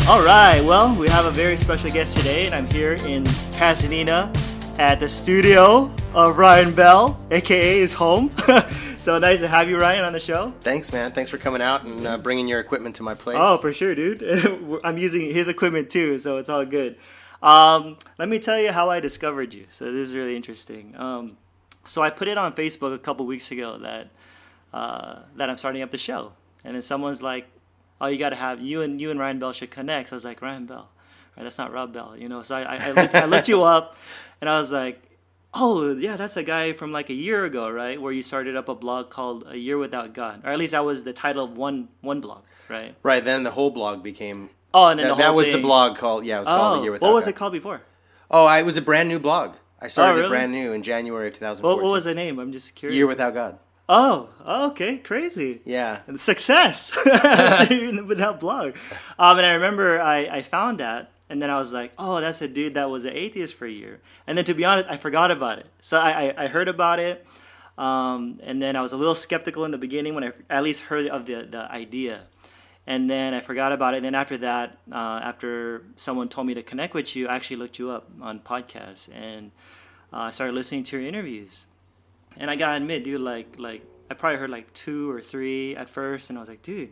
All right, well, we have a very special guest today, and I'm here in Pasadena at the studio of Ryan Bell, aka his home. So nice to have you, Ryan, on the show. Thanks, man. Thanks for coming out and bringing your equipment to my place. Oh, for sure, dude. I'm using his equipment too, so it's all good. Let me tell you how I discovered you. So this is really interesting. So I put it on Facebook a couple weeks ago that I'm starting up the show, and then someone's like, "Oh, you gotta have you and Ryan Bell should connect." So I was like, "Ryan Bell, right? That's not Rob Bell, you know." So I looked you up, and I was like, "Oh, yeah, that's a guy from like a year ago, right? Where you started up a blog called A Year Without God, or at least that was the title of one blog, right?" Right. Then the whole blog became. Oh, and then that was the blog called. Yeah, it was called A Year Without God. What was it called before? Oh, it was a brand new blog. I started really? it brand new in January of 2014. What was the name? I'm just curious. Year Without God. Oh, okay, crazy. Yeah. And success with that blog. And I remember I found that, and then I was like, oh, that's a dude that was an atheist for a year. And then to be honest, I forgot about it. So I heard about it, and then I was a little skeptical in the beginning when I at least heard of the idea. And then I forgot about it. And then after that, after someone told me to connect with you, I actually looked you up on podcasts, and I started listening to your interviews. And I gotta admit, dude, like I probably heard like 2 or 3 at first, and I was like, dude,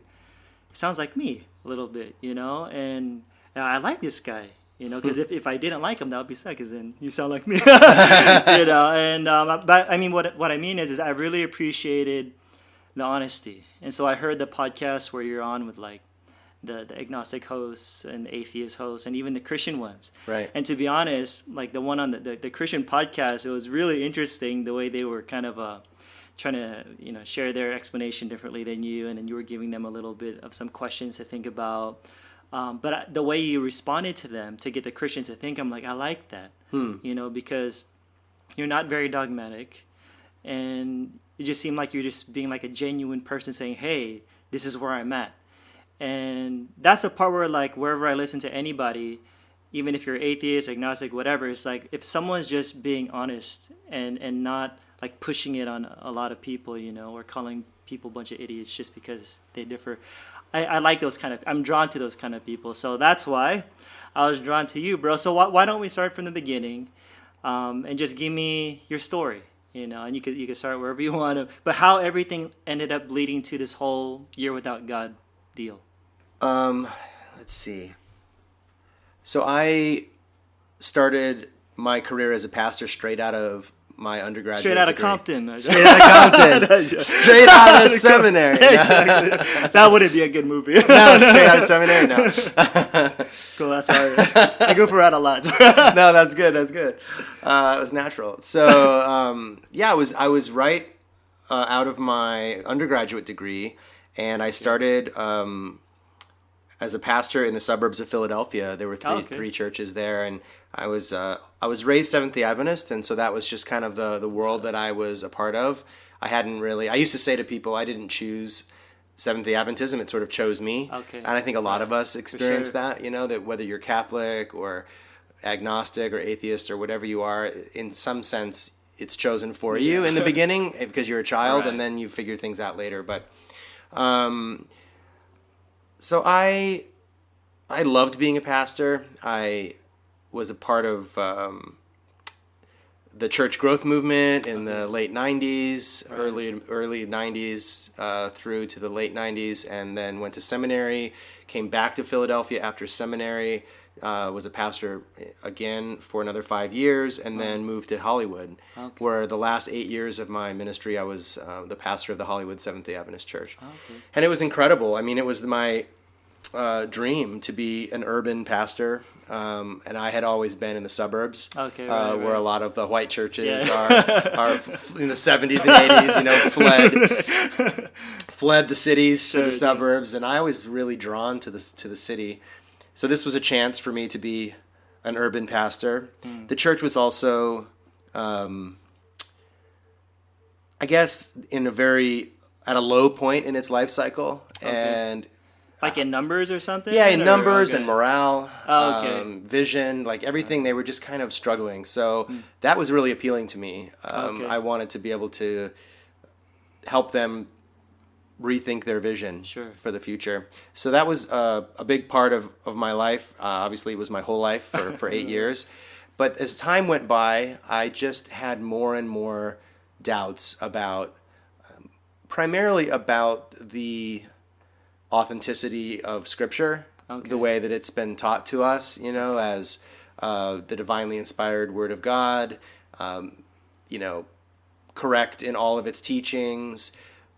it sounds like me a little bit, you know? And I like this guy, you know, because if I didn't like him, that would be sad, because then you sound like me, you know? And, but I mean, what I mean is I really appreciated the honesty. And so I heard the podcast where you're on with like the agnostic hosts and the atheist hosts and even the Christian ones. Right. And to be honest, like the one on the Christian podcast, it was really interesting the way they were kind of trying to, you know, share their explanation differently than you, and then you were giving them a little bit of some questions to think about. But the way you responded to them to get the Christians to think, I'm like, I like that, you know, because you're not very dogmatic, and it just seemed like you're just being like a genuine person saying, hey, this is where I'm at. And that's a part where, like, wherever I listen to anybody, even if you're atheist, agnostic, whatever, it's like if someone's just being honest and not like pushing it on a lot of people, you know, or calling people a bunch of idiots just because they differ. I like those kind of, I'm drawn to those kind of people. So that's why I was drawn to you, bro. So why don't we start from the beginning, and just give me your story, you know, and you could start wherever you want to, but how everything ended up leading to this whole Year Without God deal. Let's see. So I started my career as a pastor straight out of my undergraduate Straight out of degree. Compton. Straight out of Compton. Straight out of seminary. Exactly. That wouldn't be a good movie. No, straight out of seminary. No. Cool. That's all right. I go for that a lot. No, that's good. That's good. It was natural. So yeah, I was right out of my undergraduate degree, and I started as a pastor in the suburbs of Philadelphia. There were three churches there, and I was raised Seventh-day Adventist, and so that was just kind of the world that I was a part of. I used to say to people, I didn't choose Seventh-day Adventism, it sort of chose me. Okay. And I think a lot of us experience sure. that, you know, that whether you're Catholic or agnostic or atheist or whatever you are, in some sense, it's chosen for you in the beginning because you're a child, and then you figure things out later. But so I loved being a pastor. I was a part of the church growth movement in the late 90s, early 90s through to the late 90s, and then went to seminary, came back to Philadelphia after seminary, was a pastor again for another 5 years, and then moved to Hollywood, where the last 8 years of my ministry, I was the pastor of the Hollywood Seventh-day Adventist Church. And it was incredible. I mean, it was my dream to be an urban pastor. And I had always been in the suburbs, where a lot of the white churches are in the 70s and 80s, you know, fled the cities to the suburbs, and I was really drawn to the city. So this was a chance for me to be an urban pastor. The church was also, I guess, at a low point in its life cycle, and like in numbers or something? Yeah, in numbers and morale, vision, like everything. They were just kind of struggling. So that was really appealing to me. I wanted to be able to help them rethink their vision Sure. for the future. So that was a big part of my life. Obviously, it was my whole life for 8 years. But as time went by, I just had more and more doubts about, primarily about the authenticity of Scripture, the way that it's been taught to us, as the divinely inspired Word of God, correct in all of its teachings.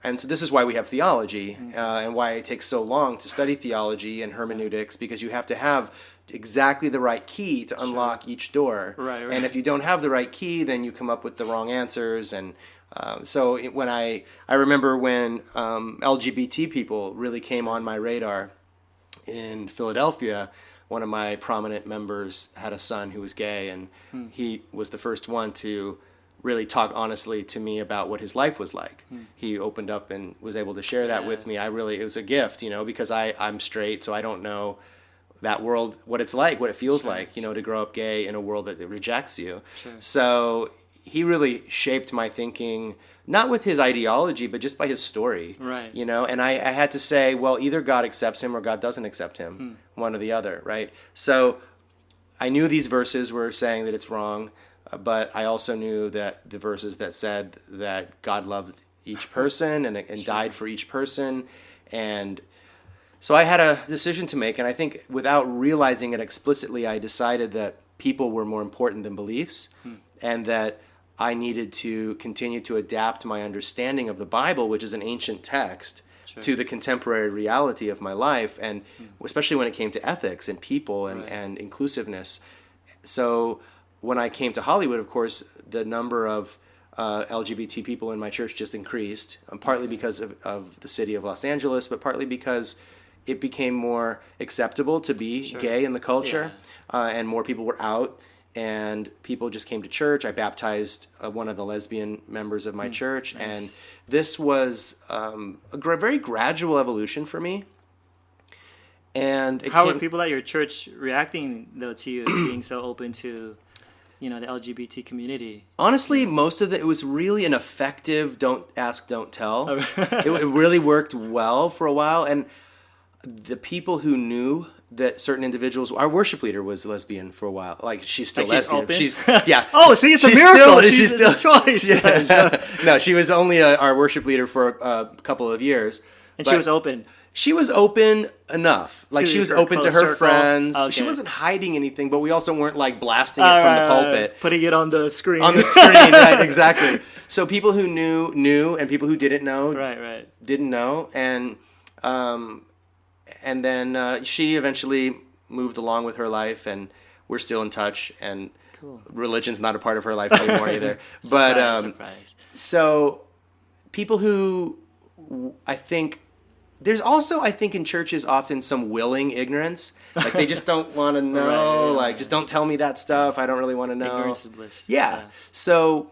And so this is why we have theology, and why it takes so long to study theology and hermeneutics, because you have to have exactly the right key to unlock each door. Right. And if you don't have the right key, then you come up with the wrong answers. And when I remember when LGBT people really came on my radar in Philadelphia. One of my prominent members had a son who was gay, and he was the first one to really talk honestly to me about what his life was like. He opened up and was able to share that with me. It was a gift, because I'm straight, so I don't know that world, what it's like, what it feels like, to grow up gay in a world that rejects you. So he really shaped my thinking, not with his ideology, but just by his story. Right. And I had to say, well, either God accepts him or God doesn't accept him, one or the other, right? So I knew these verses were saying that it's wrong, but I also knew that the verses that said that God loved each person and died for each person. And so I had a decision to make, and I think without realizing it explicitly, I decided that people were more important than beliefs, and that I needed to continue to adapt my understanding of the Bible, which is an ancient text, to the contemporary reality of my life, and especially when it came to ethics and people and inclusiveness. So when I came to Hollywood, of course, the number of LGBT people in my church just increased, partly because of the city of Los Angeles, but partly because it became more acceptable to be gay in the culture, and more people were out, and people just came to church. I baptized one of the lesbian members of my church, and this was a very gradual evolution for me. And how were people at your church reacting, though, to you being so open to the LGBT community? Honestly, most of it was really an effective don't ask, don't tell. It really worked well for a while. And the people who knew that certain individuals, our worship leader was lesbian for a while. Like, she's still lesbian. She's yeah. Oh, see, it's a miracle. She's still a choice. No, she was only our worship leader for a couple of years. And she was open. She was open enough. Like, she was open to her circle. friends. Okay. She wasn't hiding anything, but we also weren't like blasting it from the pulpit. Putting it on the screen. On the screen, right, exactly. So people who knew, and people who didn't know, didn't know. And then she eventually moved along with her life, and we're still in touch, and religion's not a part of her life anymore either. Surprise. So people who, I think, there's also, I think, in churches often some willing ignorance. Like, they just don't want to know. Just don't tell me that stuff. I don't really want to know. Ignorance is bliss. Yeah. So,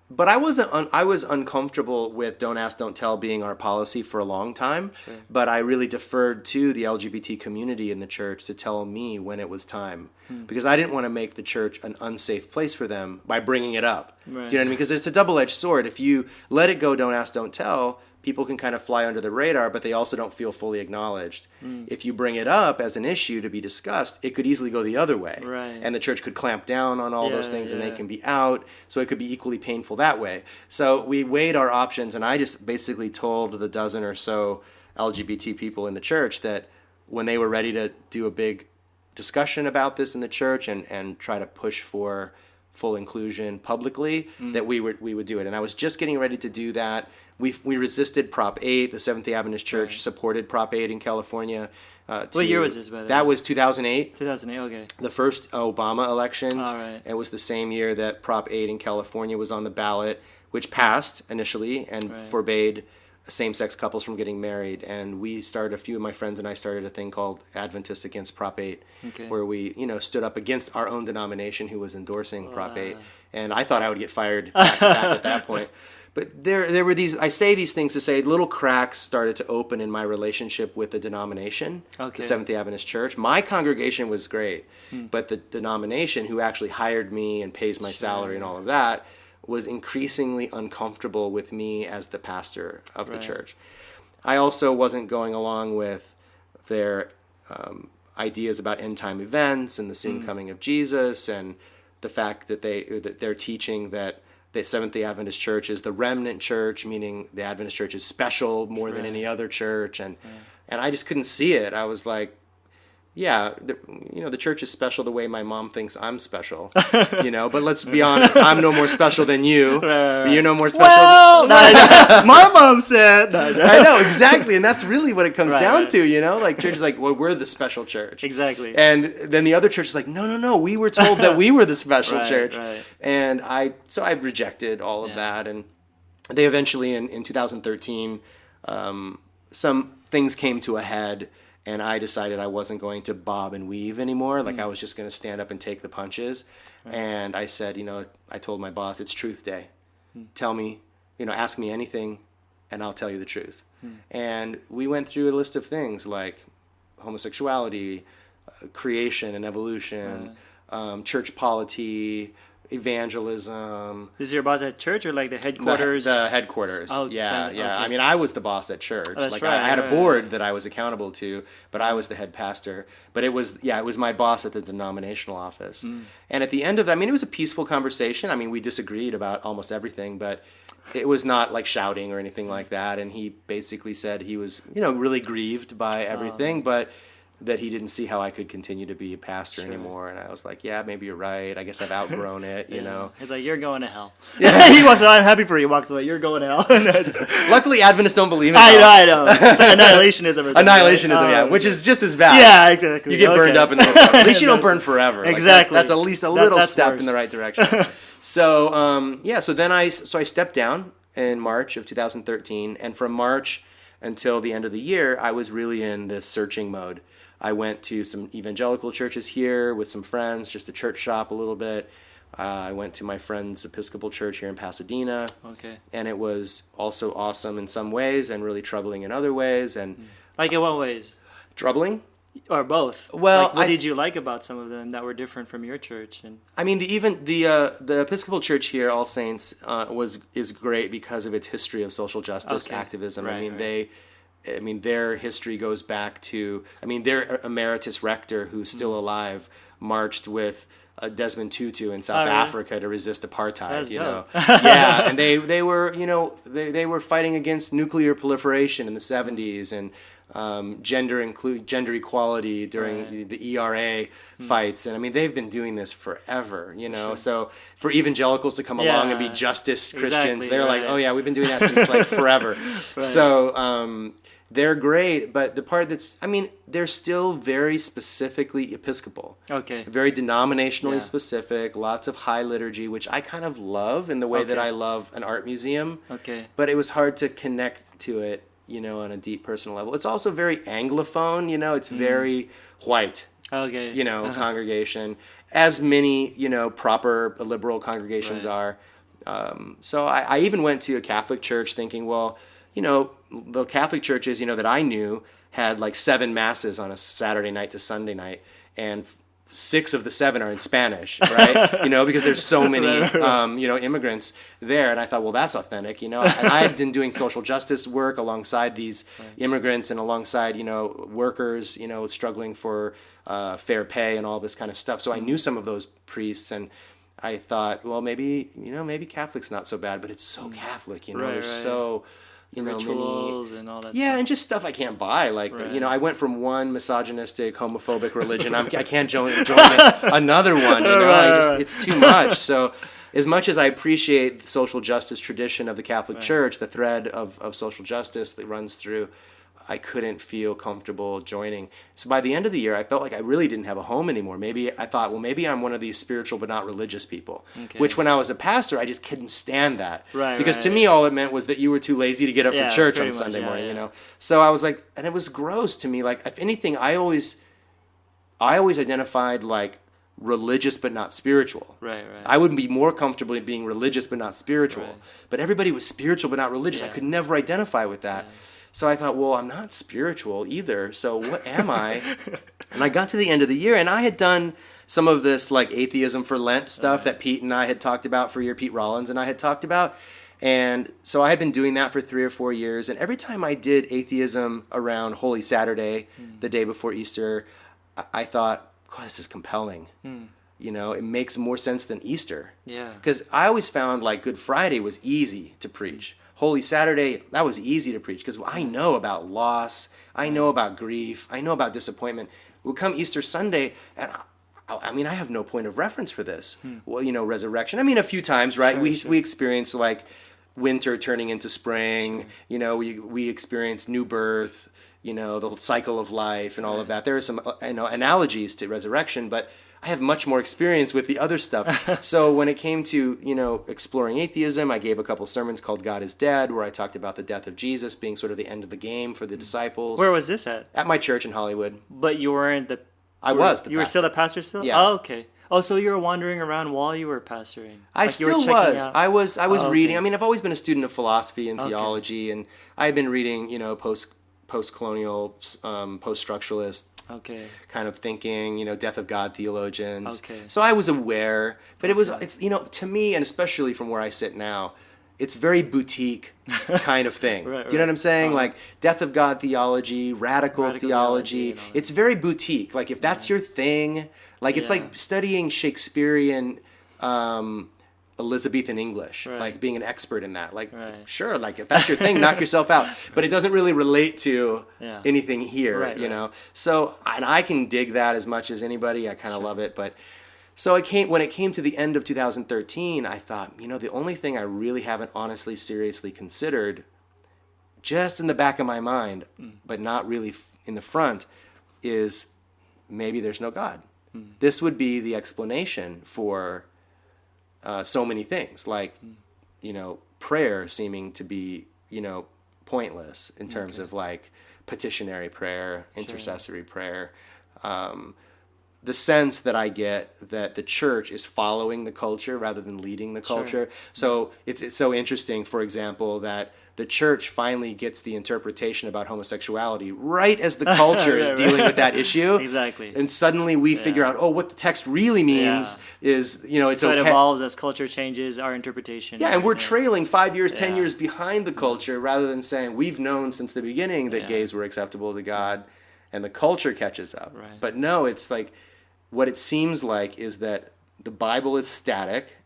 but I was uncomfortable with don't ask, don't tell being our policy for a long time. But I really deferred to the LGBT community in the church to tell me when it was time. Because I didn't want to make the church an unsafe place for them by bringing it up. Do you know what I mean? Because it's a double-edged sword. If you let it go, don't ask, don't tell, people can kind of fly under the radar, but they also don't feel fully acknowledged. If you bring it up as an issue to be discussed, it could easily go the other way. And the church could clamp down on all those things, and they can be out. So it could be equally painful that way. So we weighed our options, and I just basically told the dozen or so LGBT people in the church that when they were ready to do a big discussion about this in the church and try to push for full inclusion publicly, that we would do it. And I was just getting ready to do that. We resisted Prop 8. The Seventh-day Adventist Church supported Prop 8 in California. What year was this, by the way? That was 2008. 2008, okay. The first Obama election. All right. It was the same year that Prop 8 in California was on the ballot, which passed initially and forbade same-sex couples from getting married. And a few of my friends and I started a thing called Adventists Against Prop 8, where we, stood up against our own denomination who was endorsing Prop 8. And I thought I would get fired back at that point. But there were these, I say these things to say little cracks started to open in my relationship with the denomination, the Seventh-day Adventist Church. My congregation was great, but the denomination who actually hired me and pays my salary and all of that was increasingly uncomfortable with me as the pastor of the church. I also wasn't going along with their ideas about end time events and the soon coming of Jesus, and the fact that they're teaching that the Seventh-day Adventist Church is the remnant church, meaning the Adventist Church is special more than any other church, and I just couldn't see it. I was like, yeah, the church is special the way my mom thinks I'm special, but let's be honest, I'm no more special than you. Right. You're no more special. Well, my mom said. I know, exactly. And that's really what it comes down to, like church is like, well, we're the special church. Exactly. And then the other church is like, no, we were told that we were the special church. Right. And I rejected all of that. And they eventually, in 2013, some things came to a head. And I decided I wasn't going to bob and weave anymore. Like I was just going to stand up and take the punches. Right. And I said, I told my boss, it's truth day. Tell me, ask me anything and I'll tell you the truth. And we went through a list of things like homosexuality, creation and evolution, church polity, evangelism. Is your boss at church or like the headquarters? The headquarters. Oh, yeah. Okay. I mean, I was the boss at church. Oh, like I had a board that I was accountable to, but I was the head pastor. But it was my boss at the denominational office. And at the end of that, I mean, it was a peaceful conversation. I mean, we disagreed about almost everything, but it was not like shouting or anything like that. And he basically said he was, really grieved by everything, but that he didn't see how I could continue to be a pastor anymore. And I was like, yeah, maybe you're right. I guess I've outgrown it, you know. He's like, you're going to hell. He walks away. I'm happy for you. He walks away. You're going to hell. Luckily, Adventists don't believe in hell. I know. It's like annihilationism. Annihilationism, which is just as bad. Yeah, exactly. You get burned up in the hell. At least you don't burn forever. Exactly. Like that's at least a little step worse. in the right direction. So, so then I stepped down in March of 2013. And from March until the end of the year, I was really in this searching mode. I went to some evangelical churches here with some friends, just to church shop a little bit. I went to my friend's Episcopal church here in Pasadena. Okay. And it was also awesome in some ways and really troubling in other ways. And like in what ways? Troubling? Or both? Well, like, what did you like about some of them that were different from your church? And I mean, the Episcopal Church here, All Saints, is great because of its history of social justice activism. Right, I mean, their history goes back to, their emeritus rector, who's still alive, marched with Desmond Tutu in South Africa to resist apartheid. That's dope. Yeah, and they were, they were fighting against nuclear proliferation in the 70s and gender equality during the ERA fights, and they've been doing this forever, Sure. So for evangelicals to come along and be justice Christians, they're like, oh yeah, we've been doing that since like forever. So they're great, but the part that's, they're still very specifically Episcopal. Okay. Very denominationally specific, lots of high liturgy, which I kind of love in the way that I love an art museum. Okay. But it was hard to connect to it, on a deep personal level. It's also very Anglophone, it's very white. Okay. Congregation, as many, proper liberal congregations are. So I even went to a Catholic church thinking, well, the Catholic churches, that I knew had like 7 masses on a Saturday night to Sunday night, and 6 of the 7 are in Spanish, right? Because there's so many, immigrants there. And I thought, well, that's authentic, And I had been doing social justice work alongside these immigrants and alongside, workers, struggling for fair pay and all this kind of stuff. So I knew some of those priests, and I thought, well, maybe Catholic's not so bad, but it's so Catholic, there's so... rituals and all that stuff. And just stuff I can't buy. Like, I went from one misogynistic, homophobic religion. I can't join another one, it's too much. So as much as I appreciate the social justice tradition of the Catholic Church, the thread of social justice that runs through, I couldn't feel comfortable joining. So by the end of the year, I felt like I really didn't have a home anymore. Maybe I'm one of these spiritual but not religious people, which when I was a pastor, I just couldn't stand that. Because to me, all it meant was that you were too lazy to get up for church on Sunday morning, So I was like, and it was gross to me. Like, if anything, I always identified like religious but not spiritual. Right. I would be more comfortable being religious but not spiritual. But everybody was spiritual but not religious. I could never identify with that. So I thought, well, I'm not spiritual either. So what am I? And I got to the end of the year, and I had done some of this like atheism for Lent stuff that Pete and I had talked about for a year. Pete Rollins and I had talked about. And so I had been doing that for 3 or 4 years. And every time I did atheism around Holy Saturday, the day before Easter, I thought, God, this is compelling. You know, it makes more sense than Easter. Yeah. Because I always found like Good Friday was easy to preach. Holy Saturday, that was easy to preach because I know about loss. I know about grief. I know about disappointment. We'll come Easter Sunday, and I mean, I have no point of reference for this. Well, you know, resurrection. I mean, a few times, right? Sure. We experience like winter turning into spring. You know, we experience new birth. You know, the cycle of life and all of that. There are some analogies to resurrection, but I have much more experience with the other stuff. So when it came to, you know, exploring atheism, I gave a couple sermons called God is Dead, where I talked about the death of Jesus being sort of the end of the game for the disciples. Where was this at? At my church in Hollywood. But you weren't the... I was the You were pastor. still the pastor still? Yeah. Oh, okay. Oh, so you were wandering around while you were pastoring? I Like you were still checking was. out- I was okay. reading. I mean, I've always been a student of philosophy and theology, and I had been reading, you know, post-colonial, post-structuralist Okay. kind of thinking, you know, death of God theologians. Okay. So I was aware, but it's, you know, to me, and especially from where I sit now, it's very boutique kind of thing. Right, Do you know what I'm saying? Uh-huh. Like death of God theology, radical Radical theology. theology and all that. It's very boutique. Like if that's your thing, like it's Yeah. like studying Shakespearean, Elizabethan English, Right. like being an expert in that. Like, Right. sure, like if that's your thing, knock yourself out. But it doesn't really relate to Yeah. anything here, Right, you right. know? So, and I can dig that as much as anybody. I kind of love it. But so when it came to the end of 2013, I thought, you know, the only thing I really haven't honestly, seriously considered, just in the back of my mind, but not really in the front, is maybe there's no God. This would be the explanation for so many things, like, you know, prayer seeming to be, you know, pointless in terms of like petitionary prayer, intercessory prayer. The sense that I get that the church is following the culture rather than leading the culture. So it's so interesting, for example, that the church finally gets the interpretation about homosexuality right as the culture is Right, dealing right. with that issue. Exactly. And suddenly we figure out, oh, what the text really means is, you know, it's So it okay. evolves as culture changes, our interpretation. Yeah, and we're trailing 5 years, 10 Yeah. years behind the culture rather than saying we've known since the beginning that Yeah. gays were acceptable to God and the culture catches up. Right. But no, it's like what it seems like is that the Bible is static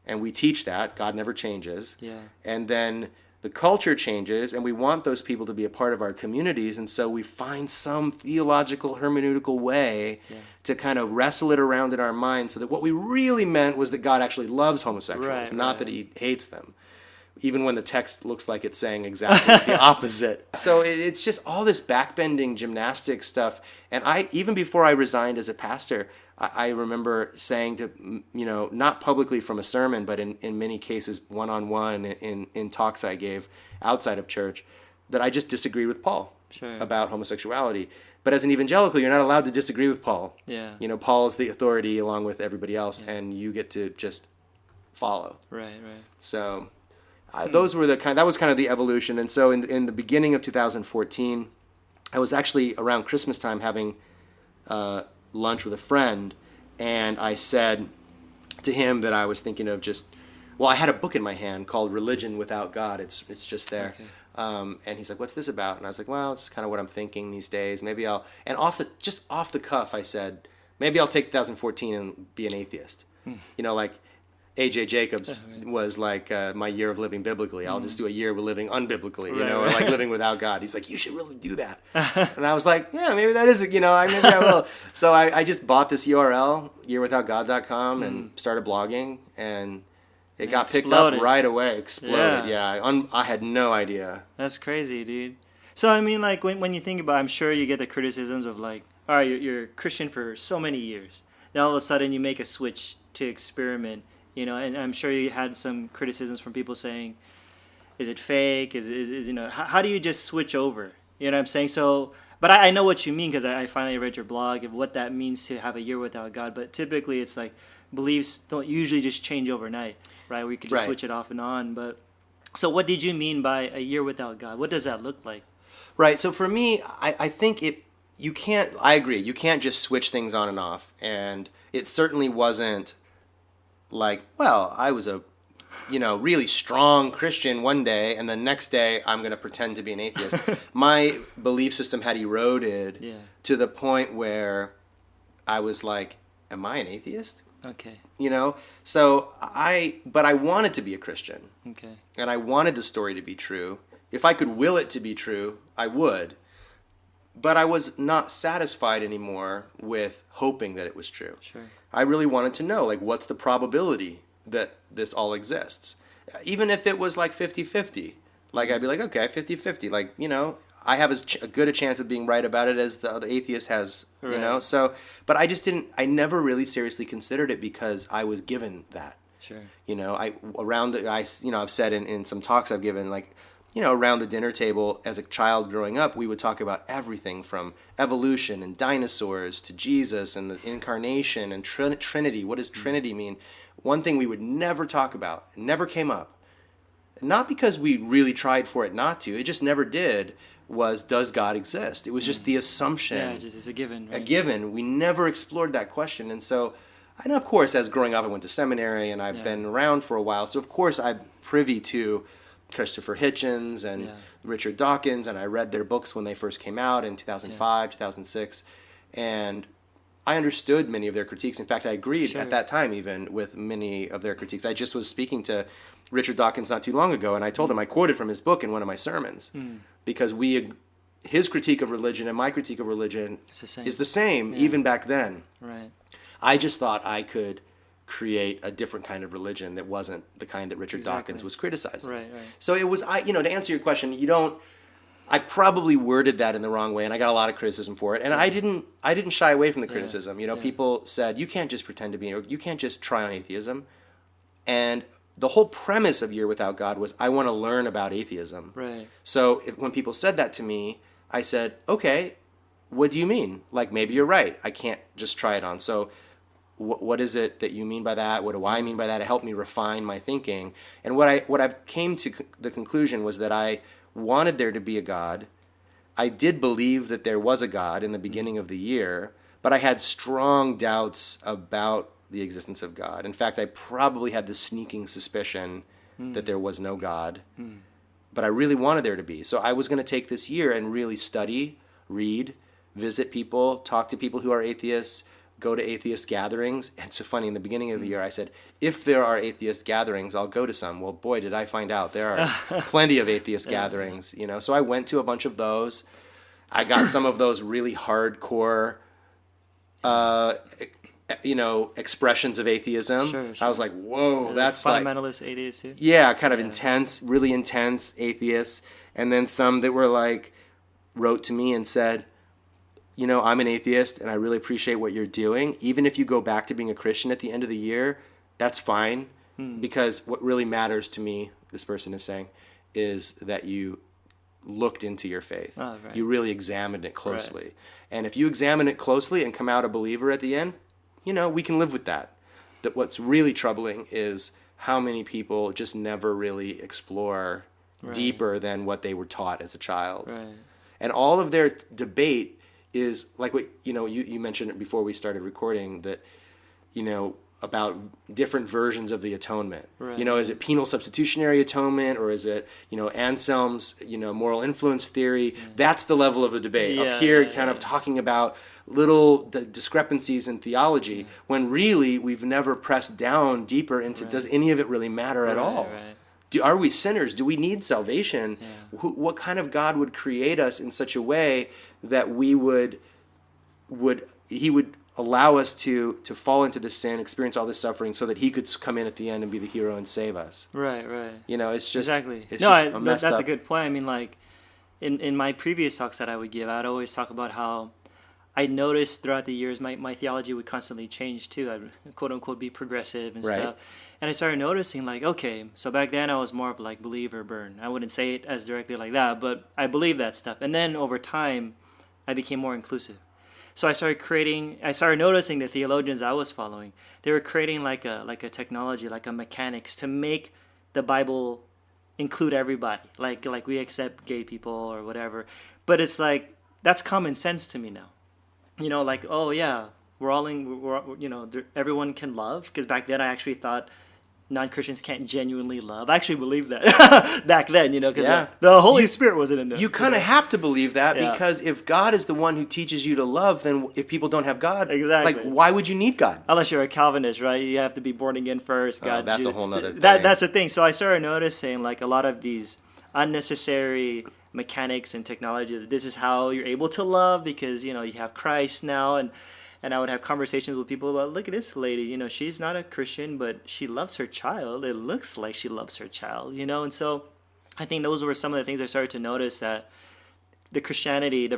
and we teach that God never changes. Yeah. And then the culture changes and we want those people to be a part of our communities, and so we find some theological hermeneutical way to kind of wrestle it around in our mind so that what we really meant was that God actually loves homosexuals, Right, not right. that he hates them, even when the text looks like it's saying exactly the opposite. So it's just all this backbending gymnastic stuff. And even before I resigned as a pastor, I remember saying to, you know, not publicly from a sermon, but in many cases one-on-one in talks I gave outside of church, that I just disagreed with Paul about homosexuality. But as an evangelical, you're not allowed to disagree with Paul. Yeah. You know, Paul is the authority along with everybody else, and you get to just follow. Right. So those were that was kind of the evolution. And so in the beginning of 2014, I was actually around Christmas time having lunch with a friend, and I said to him that I was thinking of I had a book in my hand called Religion Without God. It's just there. Okay. And he's like, what's this about? And I was like, well, it's kind of what I'm thinking these days. Maybe and off the cuff, I said, maybe I'll take 2014 and be an atheist. You know, like A.J. Jacobs was like my year of living biblically. I'll just do a year of living unbiblically, you know, or like living without God. He's like, you should really do that. And I was like, yeah, maybe that is, maybe I will. So I just bought this URL, yearwithoutgod.com, and started blogging, and it got picked up exploded. right away. Exploded, yeah. I had no idea. That's crazy, dude. So I mean, like when you think about, I'm sure you get the criticisms of like, all right, you're a Christian for so many years, then all of a sudden you make a switch to experiment, you know, and I'm sure you had some criticisms from people saying, is it fake? Is you know, how do you just switch over? You know what I'm saying? So, but I know what you mean, because I finally read your blog of what that means to have a year without God. But typically it's like beliefs don't usually just change overnight, right? We could just switch it off and on. But so what did you mean by a year without God? What does that look like? Right. So for me, I think I agree. You can't just switch things on and off. And it certainly wasn't like, well, I was a really strong Christian one day, and the next day I'm going to pretend to be an atheist. My belief system had eroded to the point where I was like, am I an atheist? Okay. But I wanted to be a Christian. Okay. And I wanted the story to be true. If I could will it to be true, I would. But I was not satisfied anymore with hoping that it was true. Sure. I really wanted to know, like, what's the probability that this all exists? Even if it was like 50-50. Like, I'd be like, okay, 50-50. Like, I have as good a chance of being right about it as the atheist has, right. So, but I never really seriously considered it because I was given that. Sure. I've said in some talks I've given, like, around the dinner table as a child growing up, we would talk about everything from evolution and dinosaurs to Jesus and the incarnation and Trinity. What does Trinity mean? One thing we would never talk about, never came up, not because we really tried for it not to, it just never did, was, does God exist? It was just the assumption. Yeah, just it's a given. Right? A given. We never explored that question. And so, and of course, as growing up, I went to seminary and I've been around for a while. So, of course, I'm privy to Christopher Hitchens and Richard Dawkins, and I read their books when they first came out in 2005, 2006, and I understood many of their critiques. In fact, I agreed at that time even with many of their critiques. I just was speaking to Richard Dawkins not too long ago, and I told him I quoted from his book in one of my sermons because his critique of religion and my critique of religion is the same even back then. Right. I just thought I could create a different kind of religion that wasn't the kind that Richard Dawkins was criticizing. Right. So it was, to answer your question, I probably worded that in the wrong way, and I got a lot of criticism for it. And I didn't shy away from the criticism. People said, you can't just pretend to be, or you can't just try on atheism. And the whole premise of Year Without God was, I want to learn about atheism. Right. So when people said that to me, I said, okay, what do you mean? Like, maybe you're right. I can't just try it on. So what is it that you mean by that? What do I mean by that? It helped me refine my thinking. And what I've came to the conclusion was that I wanted there to be a God. I did believe that there was a God in the beginning of the year, but I had strong doubts about the existence of God. In fact, I probably had this sneaking suspicion that there was no God, but I really wanted there to be. So I was going to take this year and really study, read, visit people, talk to people who are atheists, go to atheist gatherings. And so funny, in the beginning of the year, I said, if there are atheist gatherings, I'll go to some. Well, boy, did I find out there are plenty of atheist gatherings, So I went to a bunch of those. I got some of those really hardcore, expressions of atheism. Sure. I was like, whoa, that's fundamentalist atheists too. Yeah, kind of intense, really intense atheists. And then some that were wrote to me and said, I'm an atheist and I really appreciate what you're doing. Even if you go back to being a Christian at the end of the year, that's fine. Because what really matters to me, this person is saying, is that you looked into your faith. Oh, right. You really examined it closely. Right. And if you examine it closely and come out a believer at the end, we can live with that. That what's really troubling is how many people just never really explore deeper than what they were taught as a child. Right. And all of their debate is like what you mentioned it before we started recording, that about different versions of the atonement. Right. Is it penal substitutionary atonement, or is it Anselm's moral influence theory? That's the level of the debate. Up here, kind of talking about little discrepancies in theology, when really we've never pressed down deeper into does any of it really matter at all? Right. Are we sinners? Do we need salvation? Yeah. What kind of God would create us in such a way that we he would allow us to fall into this sin, experience all this suffering, so that he could come in at the end and be the hero and save us? Right. It's just exactly. It's that's a good point. I mean, in my previous talks that I would give, I'd always talk about how I noticed throughout the years my theology would constantly change too. I'd quote unquote be progressive and stuff. And I started noticing okay, so back then I was more of believe or burn. I wouldn't say it as directly like that, but I believe that stuff. And then over time, I became more inclusive. So I started noticing the theologians I was following, they were creating like a technology, a mechanics to make the Bible include everybody. Like we accept gay people or whatever. But it's that's common sense to me now. Oh yeah, everyone can love. Because back then I actually thought non-Christians can't genuinely love. I actually believed that back then, because the Holy Spirit wasn't in this. You kind of have to believe that because if God is the one who teaches you to love, then if people don't have God, exactly. Why would you need God? Unless you're a Calvinist, right? You have to be born again first. God, that's a whole nother thing. That's the thing. So I started noticing a lot of these unnecessary mechanics and technology. This is how you're able to love because you have Christ now, and I would have conversations with people about, look at this lady, she's not a Christian, but she loves her child. It looks like she loves her child, and so I think those were some of the things I started to notice, that the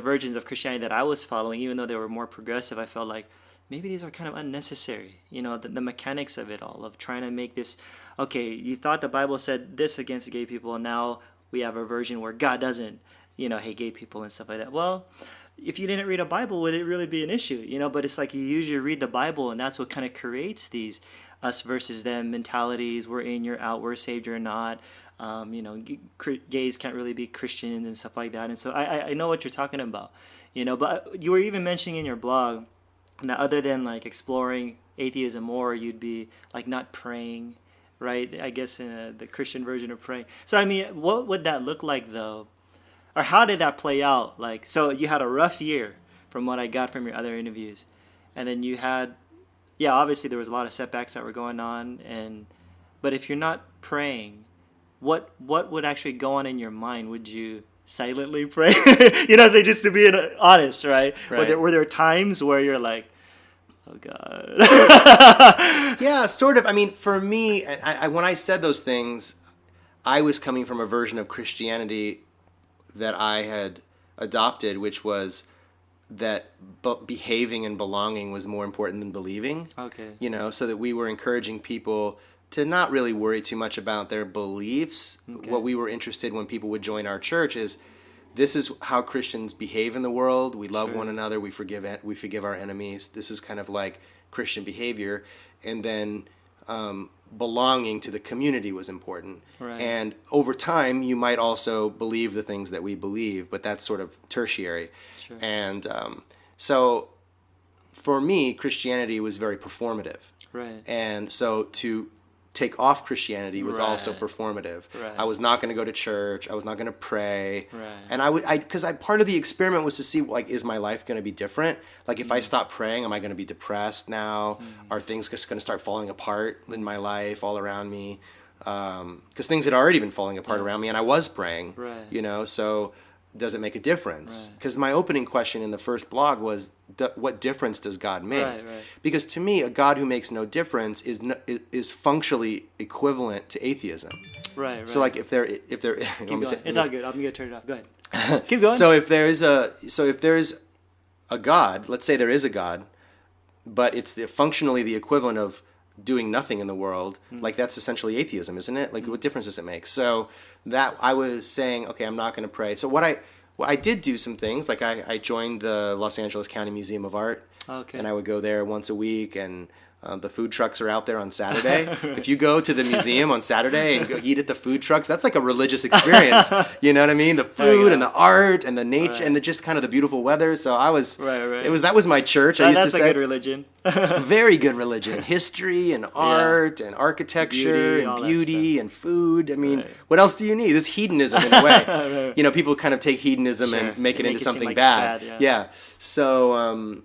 versions of Christianity that I was following, even though they were more progressive, I felt like maybe these are kind of unnecessary, the mechanics of it all, of trying to make this, okay, you thought the Bible said this against gay people, and now we have a version where God doesn't, hate gay people and stuff like that. Well, if you didn't read a Bible, would it really be an issue? But it's like you usually read the Bible, and that's what kind of creates these us versus them mentalities. We're in, you're out, we're saved, you're not. Gays can't really be Christians and stuff like that. And so I know what you're talking about, but you were even mentioning in your blog that other than exploring atheism more, you'd be not praying, right? I guess in the Christian version of praying. So, I mean, what would that look like though? Or how did that play out? So you had a rough year from what I got from your other interviews. And then you had, obviously there was a lot of setbacks that were going on. But if you're not praying, what would actually go on in your mind? Would you silently pray? So just to be honest, right? Were there times where you're like, oh God. Yeah, sort of. I mean, for me, when I said those things, I was coming from a version of Christianity that I had adopted, which was that behaving and belonging was more important than believing. Okay. So that we were encouraging people to not really worry too much about their beliefs. Okay. What we were interested when people would join our church is, this is how Christians behave in the world. We love one another. We forgive our enemies. This is kind of like Christian behavior. And then belonging to the community was important. Right. And over time, you might also believe the things that we believe, but that's sort of tertiary. Sure. And so for me, Christianity was very performative. Right. And so to take off Christianity was also performative. Right. I was not going to go to church. I was not going to pray. Right. And because part of the experiment was to see, is my life going to be different? If I stop praying, am I going to be depressed now? Are things just going to start falling apart in my life all around me? Because things had already been falling apart around me, and I was praying. Right. So does it make a difference? Because my opening question in the first blog was, what difference does God make? Right. Because to me, a God who makes no difference is functionally equivalent to atheism. Right. So if there Keep going. It's all good. I'm gonna turn it off. Go ahead. Keep going. So if there is a God, let's say there is a God, but it's functionally the equivalent of doing nothing in the world, that's essentially atheism, isn't it? What difference does it make? So that I was saying, okay, I'm not going to pray. So what I did do some things, I joined the Los Angeles County Museum of Art, and I would go there once a week, and the food trucks are out there on Saturday. If you go to the museum on Saturday and go eat at the food trucks, that's like a religious experience. You know what I mean? The food and the art and the nature and just kind of the beautiful weather. So I was, that was my church. I used to say. That's a good religion. Very good religion. History and art and architecture and beauty and food. I mean, what else do you need? This hedonism in a way. People kind of take hedonism and make it into something bad. Yeah. So,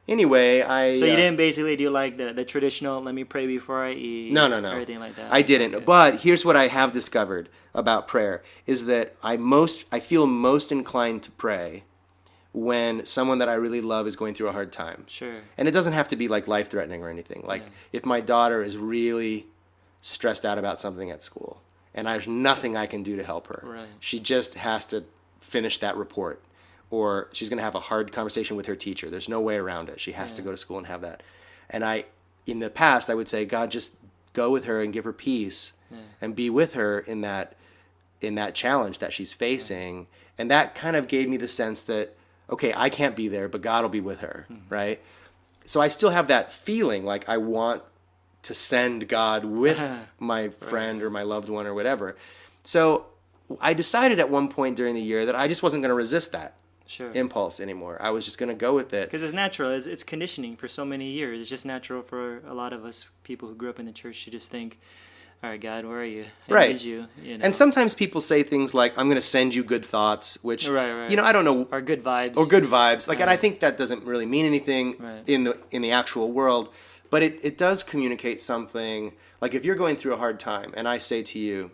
anyway, So you didn't basically do the traditional, let me pray before I eat. No. Everything like that. I didn't. Okay. But here's what I have discovered about prayer, is that I feel most inclined to pray when someone that I really love is going through a hard time. Sure. And it doesn't have to be life-threatening or anything. If my daughter is really stressed out about something at school and there's nothing I can do to help her. Right. She just has to finish that report. Or she's going to have a hard conversation with her teacher. There's no way around it. She has to go to school and have that. And in the past, I would say, God, just go with her and give her peace and be with her in that challenge that she's facing. And that kind of gave me the sense that, okay, I can't be there, but God will be with her, right? So I still have that feeling I want to send God with my friend or my loved one or whatever. So I decided at one point during the year that I just wasn't going to resist that. Impulse anymore. I was just going to go with it. Because it's natural. It's conditioning for so many years. It's just natural for a lot of us people who grew up in the church to just think, all right, God, where are you? I Right. need you. You know. And sometimes people say things like, I'm going to send you good thoughts, which, Right. I don't know. Or good vibes. Or good vibes. Like, and I think that doesn't really mean anything Right. in the actual world. But it does communicate something. Like, if you're going through a hard time and I say to you,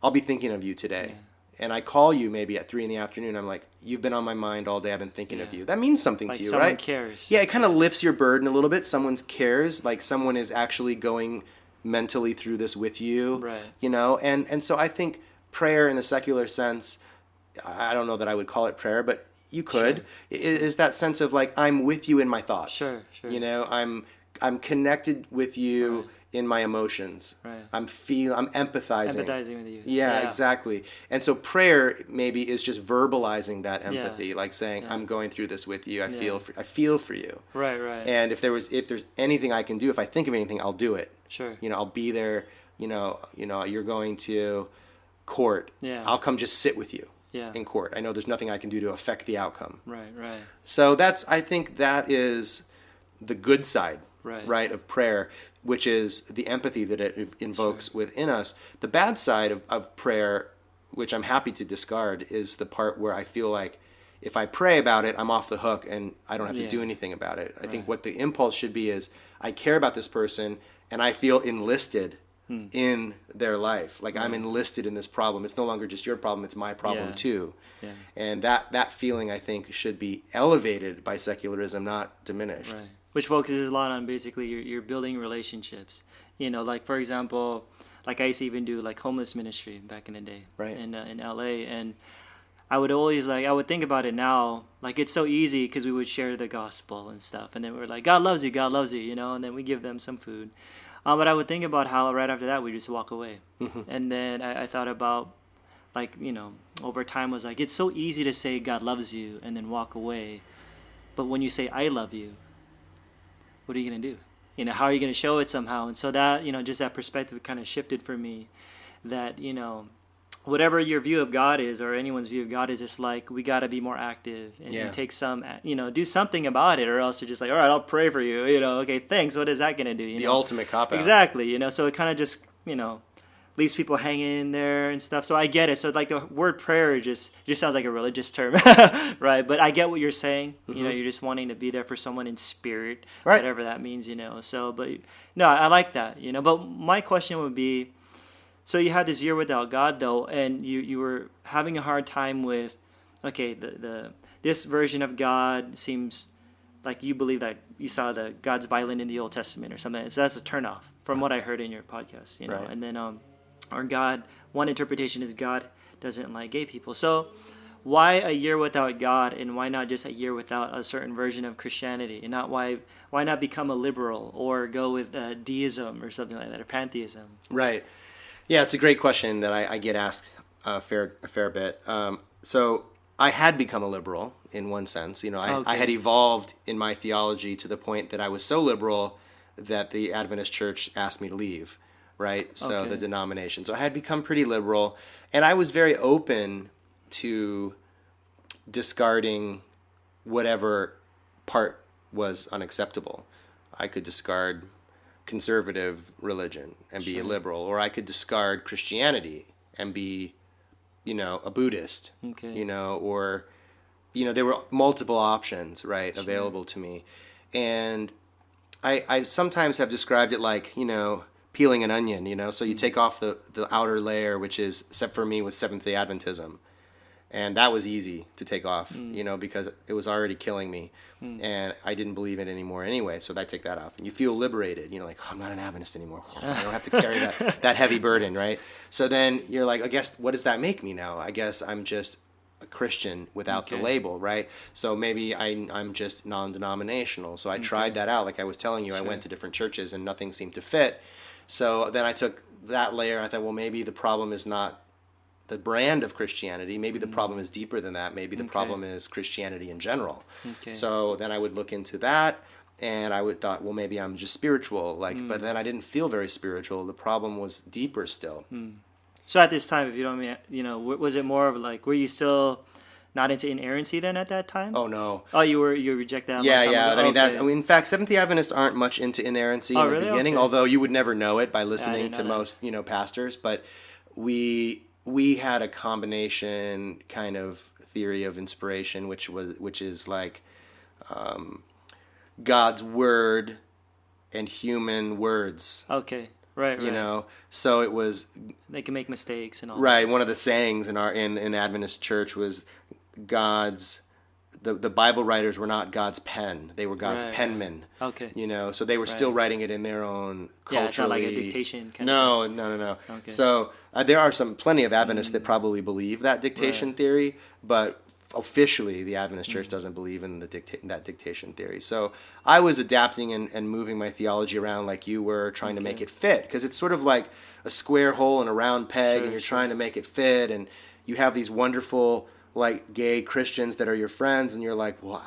I'll be thinking of you today. Yeah. And I call you maybe at 3 p.m. I'm like, you've been on my mind all day. I've been thinking of Yeah. you. That means something Like to you, someone right? cares. Yeah, it kind of lifts your burden a little bit. Someone cares. Like, someone is actually going mentally through this with you. Right. And so I think prayer in the secular sense, I don't know that I would call it prayer, but you could, Sure. is that sense of like, I'm with you in my thoughts. Sure. I'm connected with you Right. in my emotions. Right. I'm empathizing. Empathizing with you. Yeah, exactly. And so prayer maybe is just verbalizing that empathy, like saying, I'm going through this with you. I feel for you. Right. And if there's anything I can do, if I think of anything, I'll do it. Sure. I'll be there. You're going to court. Yeah. I'll come just sit with you. Yeah. In court. I know there's nothing I can do to affect the outcome. Right. So I think that is the good side, Right. of prayer, which is the empathy that it invokes within us. The bad side of prayer, which I'm happy to discard, is the part where I feel like if I pray about it, I'm off the hook and I don't have to do anything about it. I think what the impulse should be is I care about this person and I feel enlisted in their life. Like I'm enlisted in this problem. It's no longer just your problem, it's my problem too. Yeah. And that feeling, I think, should be elevated by secularism, not diminished. Right. Which focuses a lot on basically you're building relationships. Like for example, like I used to even do like homeless ministry back in the day, Right. in LA, and I would think about it now, like it's so easy because we would share the gospel and stuff, and then we're like, God loves you, and then we give them some food. But I would think about how right after that we just walk away, and then I thought about like over time was like it's so easy to say God loves you and then walk away, but when you say I love you, what are you gonna do? How are you gonna show it somehow? And so that just that perspective kind of shifted for me, that whatever your view of God is or anyone's view of God is, it's like we got to be more active and take some do something about it, or else you're just like, all right, I'll pray for you, okay, thanks, what is that gonna do? The ultimate cop out. Exactly. So it kind of just leaves people hanging in there and stuff. So I get it. So like the word prayer just sounds like a religious term, right? But I get what you're saying. You're just wanting to be there for someone in spirit, right, whatever that means. So, but no, I like that. But my question would be, so you had this year without God though, and you were having a hard time with, okay, this version of God seems like you believe that you saw the God's violin in the Old Testament or something. So that's a turnoff from what I heard in your podcast. Right. And then or God, one interpretation is God doesn't like gay people. So why a year without God, and why not just a year without a certain version of Christianity? And not why not become a liberal or go with deism or something like that, or pantheism? Right. Yeah, it's a great question that I get asked a fair bit. So I had become a liberal in one sense. I had evolved in my theology to the point that I was so liberal that the Adventist Church asked me to leave. Right? So the denomination. So I had become pretty liberal, and I was very open to discarding whatever part was unacceptable. I could discard conservative religion and be a liberal, or I could discard Christianity and be, a Buddhist, or, there were multiple options, right, available to me. And I sometimes have described it like, peeling an onion, so you take off the outer layer, which is, except for me, was Seventh-day Adventism. And that was easy to take off, because it was already killing me. And I didn't believe it anymore anyway, so I take that off. And you feel liberated, like, I'm not an Adventist anymore. I don't have to carry that heavy burden, right? So then you're like, I guess, what does that make me now? I guess I'm just a Christian without the label, right? So maybe I'm just non-denominational. So I tried that out. Like I was telling you, I went to different churches and nothing seemed to fit. So then I took that layer. I thought, well, maybe the problem is not the brand of Christianity. Maybe the problem is deeper than that. Maybe the problem is Christianity in general. So then I would look into that, and I thought, well, maybe I'm just spiritual. But then I didn't feel very spiritual. The problem was deeper still. So at this time, if you don't mean, was it more of like, were you still not into inerrancy then at that time? Oh no. Oh, you reject that. a long Yeah, time yeah. ago? I mean Okay. in fact, Seventh-day Adventists aren't much into inerrancy in the really? beginning, Okay. although you would never know it by I listening didn't to know that. most, pastors. But we had a combination kind of theory of inspiration, which is like God's word and human words. Okay. Right. You know, so it was They can make mistakes and all. right. One of the sayings in in Adventist church was God's. The Bible writers were not God's pen; they were God's Right, penmen. Right. Okay. You know, so they were still writing it in their own culturally. Yeah, it's not like a dictation kind No, of no. Okay. So there are plenty of Adventists that probably believe that dictation Right. theory, but officially the Adventist Church doesn't believe in that dictation theory. So I was adapting and moving my theology around like you were, trying to make it fit, because it's sort of like a square hole in a round peg, Sure, and you're sure. trying to make it fit, and you have these wonderful like gay Christians that are your friends, and you're like, well,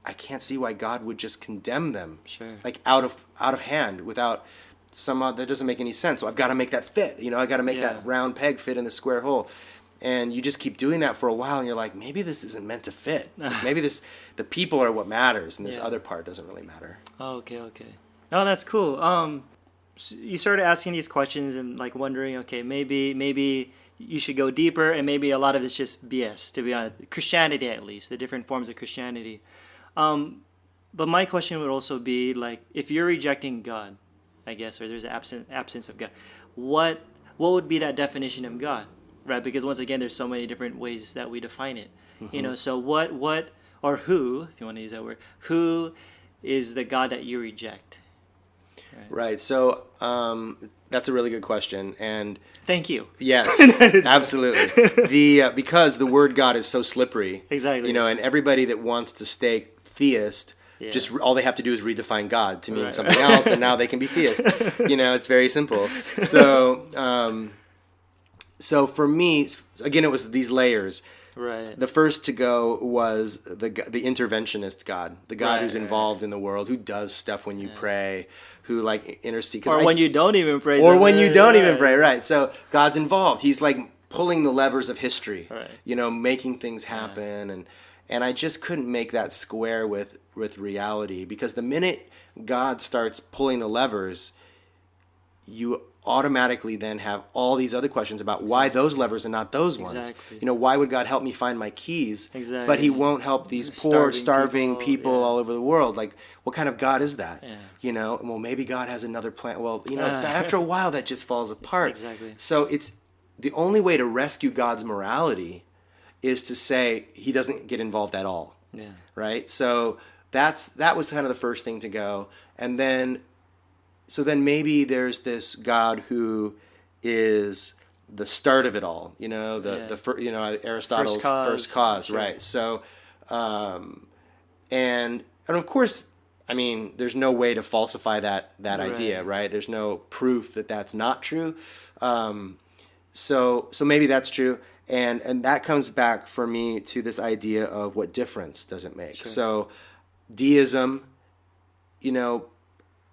I can't see why God would just condemn them, Sure. like out of hand, without that doesn't make any sense. So I've got to make that fit. I got to make Yeah. that round peg fit in the square hole. And you just keep doing that for a while, and you're like, maybe this isn't meant to fit. Like, maybe the people are what matters, and this Yeah. other part doesn't really matter. Oh, okay. No, that's cool. So you started asking these questions and like wondering, okay, maybe you should go deeper, and maybe a lot of it's just BS, to be honest. Christianity, at least, the different forms of Christianity. But my question would also be like, if you're rejecting God, I guess, or there's an absence of God, what would be that definition of God, right? Because once again, there's so many different ways that we define it. So what or who, if you want to use that word, who is the God that you reject? Right. So that's a really good question, and Thank you. yes, absolutely. Because the word God is so slippery. Exactly. And everybody that wants to stay theist, Yeah. just all they have to do is redefine God to mean Right. something else, and now they can be theist. It's very simple. So for me, again, it was these layers. Right. The first to go was the interventionist God, the God Right, who's right. involved in the world, who does stuff when you pray, who like intercedes. Or when you don't even pray. or when you don't even Right. pray, right? So God's involved. He's like pulling the levers of history, Right. making things happen, and I just couldn't make that square with reality, because the minute God starts pulling the levers, you automatically then have all these other questions about why those levers and not those ones. Exactly. Why would God help me find my keys, Exactly. but he won't help these poor, starving people, people yeah. all over the world? Like, what kind of God is that? Yeah. Well, maybe God has another plan. Well, after a while that just falls apart. Exactly. So it's the only way to rescue God's morality is to say he doesn't get involved at all. Yeah. Right? So that was kind of the first thing to go. And then maybe there's this God who is the start of it all, Aristotle's first cause, sure. right? So, and of course, I mean, there's no way to falsify that idea, right? There's no proof that that's not true. So maybe that's true, and that comes back for me to this idea of what difference does it make. Sure. So, deism,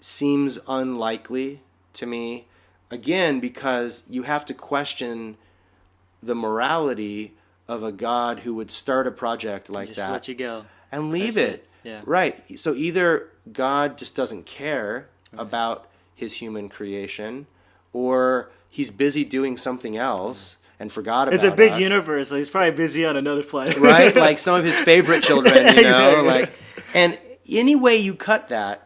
seems unlikely to me, again, because you have to question the morality of a God who would start a project like Just that let you go. and leave That's it. Yeah. Right. So either God just doesn't care about his human creation, or he's busy doing something else and forgot about It's a big us. universe, so he's probably busy on another planet. Right? Like some of his favorite children, Exactly. like, and any way you cut that,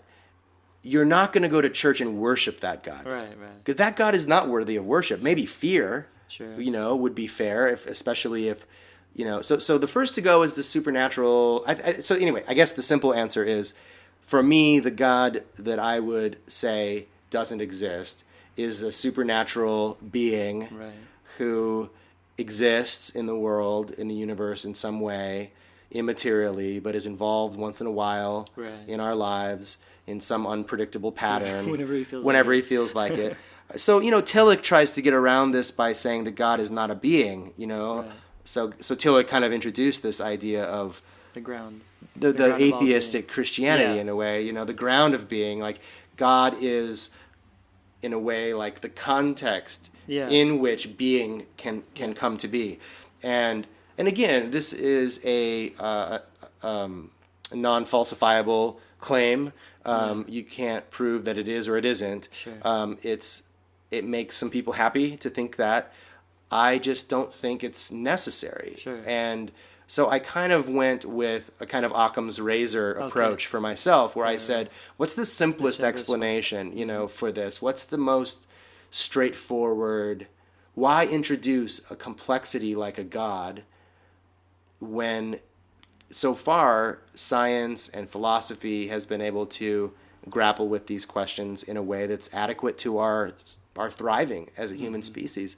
you're not going to go to church and worship that God. Right. Because that God is not worthy of worship. Maybe fear, Sure. would be fair, especially if, So the first to go is the supernatural. So anyway, I guess the simple answer is, for me, the God that I would say doesn't exist is a supernatural being Right. who exists in the world, in the universe in some way, immaterially, but is involved once in a while Right. in our lives in some unpredictable pattern. Whenever he feels whenever like he feels like it. So, Tillich tries to get around this by saying that God is not a being, Right. So Tillich kind of introduced this idea of The ground. the ground of all atheistic being. Christianity Yeah. in a way, the ground of being. Like, God is, in a way, like the context Yeah. in which being can come to be. And and again, this is a non-falsifiable claim. You can't prove that it is or it isn't. Sure. It makes some people happy to think that. I just don't think it's necessary. Sure. And so I kind of went with a kind of Occam's razor approach for myself, where I said, what's the simplest explanation, for this? What's the most straightforward? Why introduce a complexity like a God when so far science and philosophy has been able to grapple with these questions in a way that's adequate to our thriving as a human species?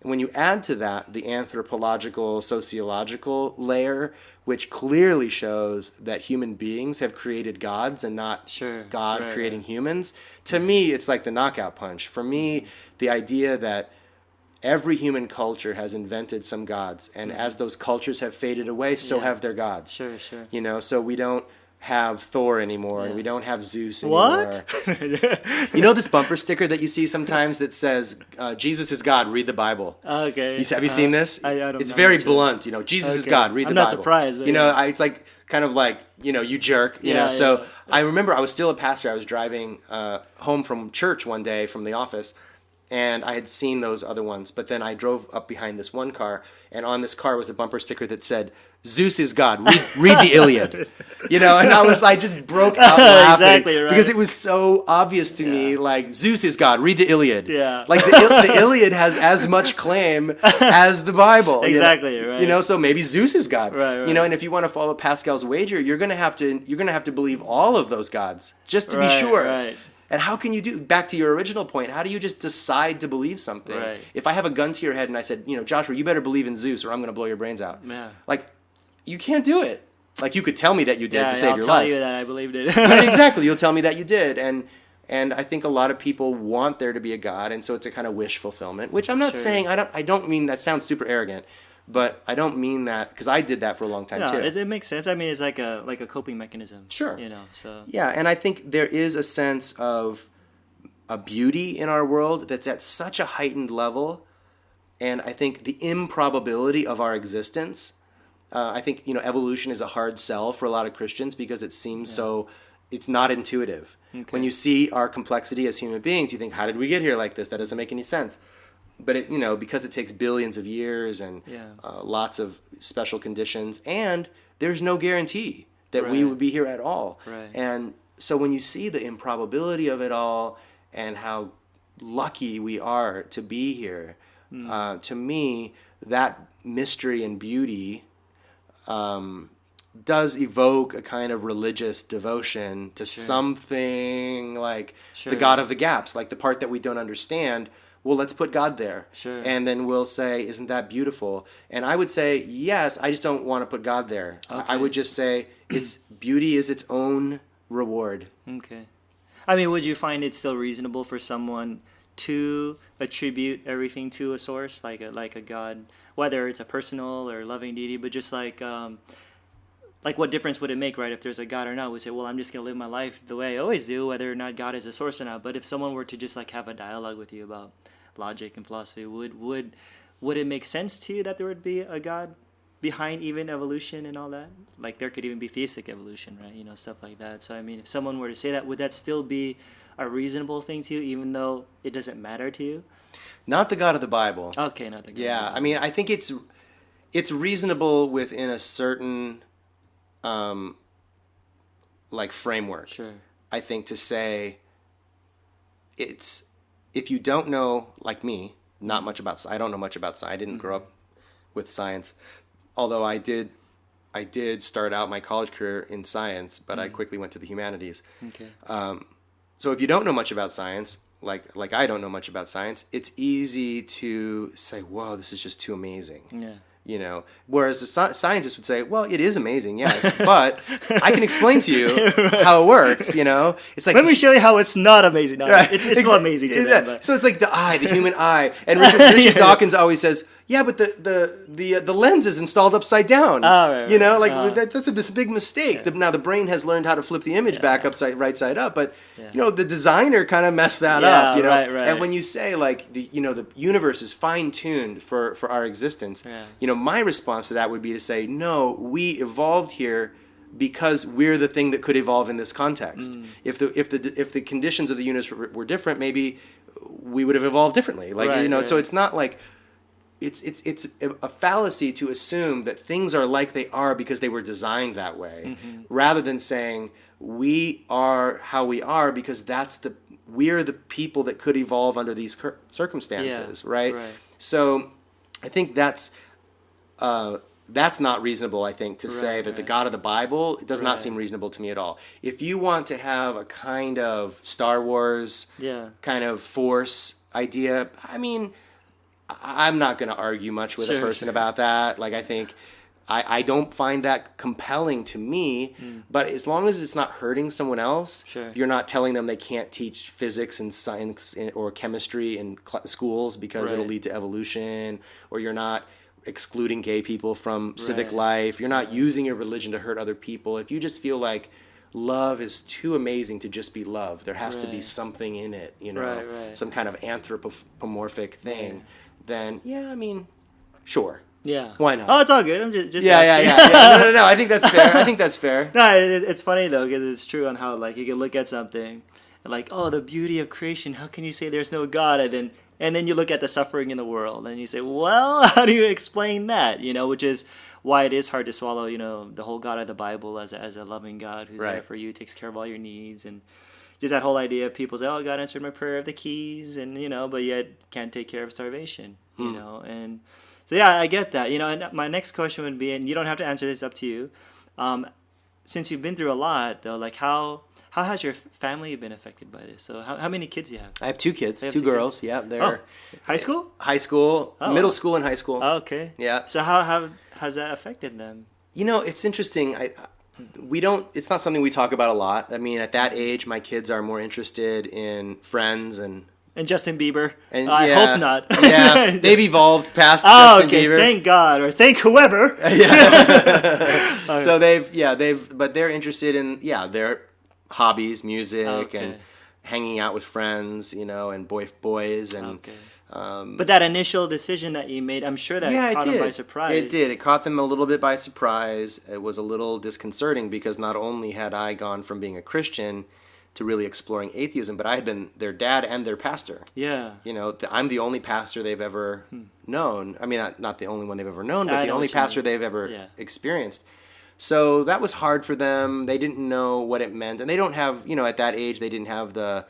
And when you add to that the anthropological, sociological layer, which clearly shows that human beings have created gods and not God creating humans, to me, it's like the knockout punch. For me, the idea that every human culture has invented some gods, and as those cultures have faded away, so have their gods. Sure, sure. So we don't have Thor anymore, and we don't have Zeus anymore. What? This bumper sticker that you see sometimes that says, Jesus is God, read the Bible. Okay. Have you seen this? I don't it's know. very blunt, Jesus is God, read the Bible. I'm not surprised. But it's like, kind of like, you jerk, So I remember I was still a pastor. I was driving home from church one day from the office, and I had seen those other ones, but then I drove up behind this one car, and on this car was a bumper sticker that said, Zeus is God, read the Iliad. And I just broke out laughing. Exactly, right. Because it was so obvious to me, like, Zeus is God, read the Iliad. Yeah. Like, the Iliad has as much claim as the Bible. Exactly, right. So maybe Zeus is God. Right. And if you want to follow Pascal's wager, you're gonna have to believe all of those gods, just to be sure. Right. And how can you back to your original point, how do you just decide to believe something? Right. If I have a gun to your head and I said, Joshua, you better believe in Zeus or I'm going to blow your brains out. Yeah. Like, you can't do it. Like, you could tell me that you did to save your life. I'll tell you that I believed it. Exactly. You'll tell me that you did. And I think a lot of people want there to be a God, and so it's a kind of wish fulfillment, which I'm not saying, I don't mean that sounds super arrogant, but I don't mean that, because I did that for a long time too. It makes sense. I mean, it's like a coping mechanism. Sure. So. Yeah, and I think there is a sense of a beauty in our world that's at such a heightened level, and I think the improbability of our existence. I think evolution is a hard sell for a lot of Christians because it seems it's not intuitive. Okay. When you see our complexity as human beings, you think, how did we get here like this? That doesn't make any sense. But because it takes billions of years and lots of special conditions, and there's no guarantee that we would be here at all. Right. And so when you see the improbability of it all and how lucky we are to be here, to me, that mystery and beauty does evoke a kind of religious devotion to something like the God of the gaps, like the part that we don't understand. Well, let's put God there. Sure. And then we'll say, isn't that beautiful? And I would say, yes, I just don't want to put God there. Okay. I would just say beauty is its own reward. Okay. I mean, would you find it still reasonable for someone to attribute everything to a source, like a God, whether it's a personal or loving deity, but just like what difference would it make, right? If there's a God or not, we say, well, I'm just going to live my life the way I always do, whether or not God is a source or not. But if someone were to just like have a dialogue with you about logic and philosophy, would it make sense to you that there would be a God behind even evolution and all that? Like there could even be theistic evolution, right? Stuff like that. So I mean, if someone were to say that, would that still be a reasonable thing to you, even though it doesn't matter to you? Not the God of the Bible. Okay, not the God. Yeah, I mean, I think it's reasonable within a certain like framework. Sure. I think to say it's, if you don't know, like me, I don't know much about science. I didn't grow up with science, although I did start out my college career in science, but I quickly went to the humanities. Okay. So if you don't know much about science, like I don't know much about science, it's easy to say, whoa, this is just too amazing. Yeah. Whereas the scientist would say, well, it is amazing, yes, but I can explain to you how it works, It's like, let me show you how it's not amazing. No, right. It's still amazing to them. But. So it's like the human eye. And Richard Dawkins always says, yeah, but the lens is installed upside down. Oh, right, you know, like right. that's a big mistake. Yeah. Now the brain has learned how to flip the image back right side up, but Yeah. you know, the designer kind of messed that Yeah, up. You know, right, right. and when you say like the universe is fine tuned for our existence, Yeah. you know, my response to that would be to say, no, we evolved here because we're the thing that could evolve in this context. If the conditions of the universe were different, maybe we would have evolved differently. Like Right, you know, right. so it's not like it's a fallacy to assume that things are like they are because they were designed that way, rather than saying we are how we are because we're the people that could evolve under these circumstances, right? So I think that's not reasonable, I think, to say that the God of the Bible does not seem reasonable to me at all. If you want to have a kind of Star Wars kind of Force idea, I mean, I'm not going to argue much with a person about that. Like, I think I don't find that compelling to me, but as long as it's not hurting someone else, you're not telling them they can't teach physics and science or chemistry in schools because it'll lead to evolution, or you're not excluding gay people from civic life. You're not using your religion to hurt other people. If you just feel like love is too amazing to just be love, there has to be something in it, you know, some kind of anthropomorphic thing, then I mean, sure. Yeah. Why not? Oh, it's all good. I'm just yeah. asking. No. I think that's fair. No, it's funny though, because it's true on how like you can look at something and like, oh, the beauty of creation. How can you say there's no God? And then you look at the suffering in the world and you say, well, how do you explain that? You know, which is why it is hard to swallow, you know, the whole God of the Bible as a loving God who's there for you, takes care of all your needs, and just that whole idea of people say, oh, God answered my prayer of the keys, and you know, but yet can't take care of starvation, you know, and so yeah, I get that, you know. And my next question would be, and you don't have to answer this, up to you, since you've been through a lot though, like how has your family been affected by this? So how many kids do you have? I have two kids, two girls. Yeah, they're high school, middle school, and high school. Oh, okay. Yeah. So how has that affected them? You know, it's interesting. It's not something we talk about a lot. I mean, at that age, my kids are more interested in Friends and Justin Bieber. And I hope not. Yeah, they've evolved past Justin Justin Bieber. Thank God, or thank whoever. So but they're interested in their hobbies, music, and hanging out with friends, you know, and boys and. But that initial decision that you made, I'm sure that caught them by surprise. It did. It caught them a little bit by surprise. It was a little disconcerting because not only had I gone from being a Christian to really exploring atheism, but I had been their dad and their pastor. Yeah. You know, I'm the only pastor they've ever known. I mean, not the only one they've ever known, but the only pastor they've ever experienced. So that was hard for them. They didn't know what it meant. And they don't have, you know, at that age, they didn't have the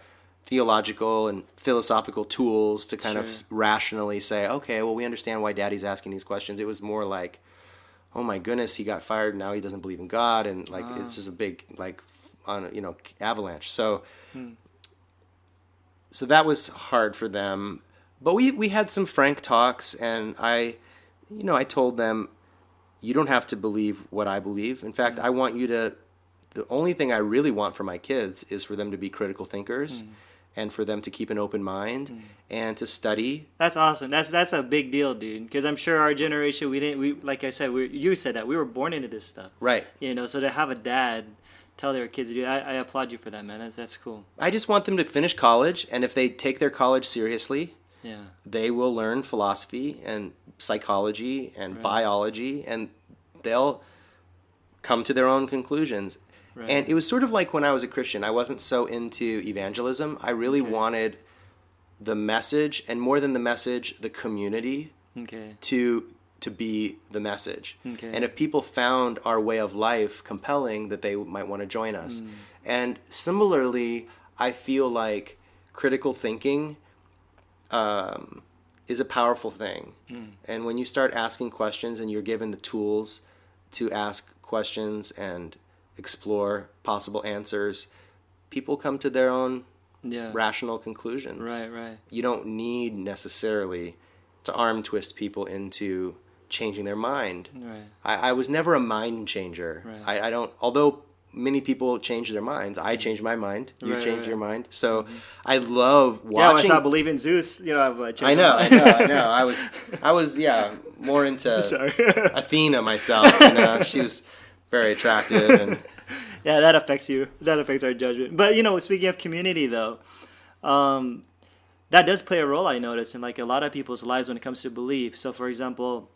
theological and philosophical tools to kind of rationally say, okay, well, we understand why Daddy's asking these questions. It was more like, oh my goodness, he got fired. Now he doesn't believe in God. And like, it's just a big, like, avalanche. So that was hard for them. But we had some frank talks, and I told them, you don't have to believe what I believe. In fact, I want you to, the only thing I really want for my kids is for them to be critical thinkers and for them to keep an open mind and to study. That's awesome. That's a big deal, dude. Because I'm sure our generation, like I said, you said that we were born into this stuff. Right. You know, so to have a dad tell their kids to do, I applaud you for that, man. That's cool. I just want them to finish college, and if they take their college seriously, they will learn philosophy and psychology and biology, and they'll come to their own conclusions. Right. And it was sort of like when I was a Christian, I wasn't so into evangelism. I really wanted the message, and more than the message, the community to be the message. Okay. And if people found our way of life compelling, that they might want to join us. And similarly, I feel like critical thinking is a powerful thing. And when you start asking questions and you're given the tools to ask questions and explore possible answers, people come to their own rational conclusions. Right. You don't need necessarily to arm twist people into changing their mind. Right. I was never a mind changer. Right. I don't, although many people change their minds. I changed my mind. You Right, changed right. your mind. So I love Yeah, when I watching. stopped believing in Zeus, I've changed I my know. mind. I was, more into Sorry. Athena myself. She was very attractive, and Yeah, that affects you. That affects our judgment. But speaking of community, though, that does play a role. I notice in like a lot of people's lives when it comes to belief. So, for example,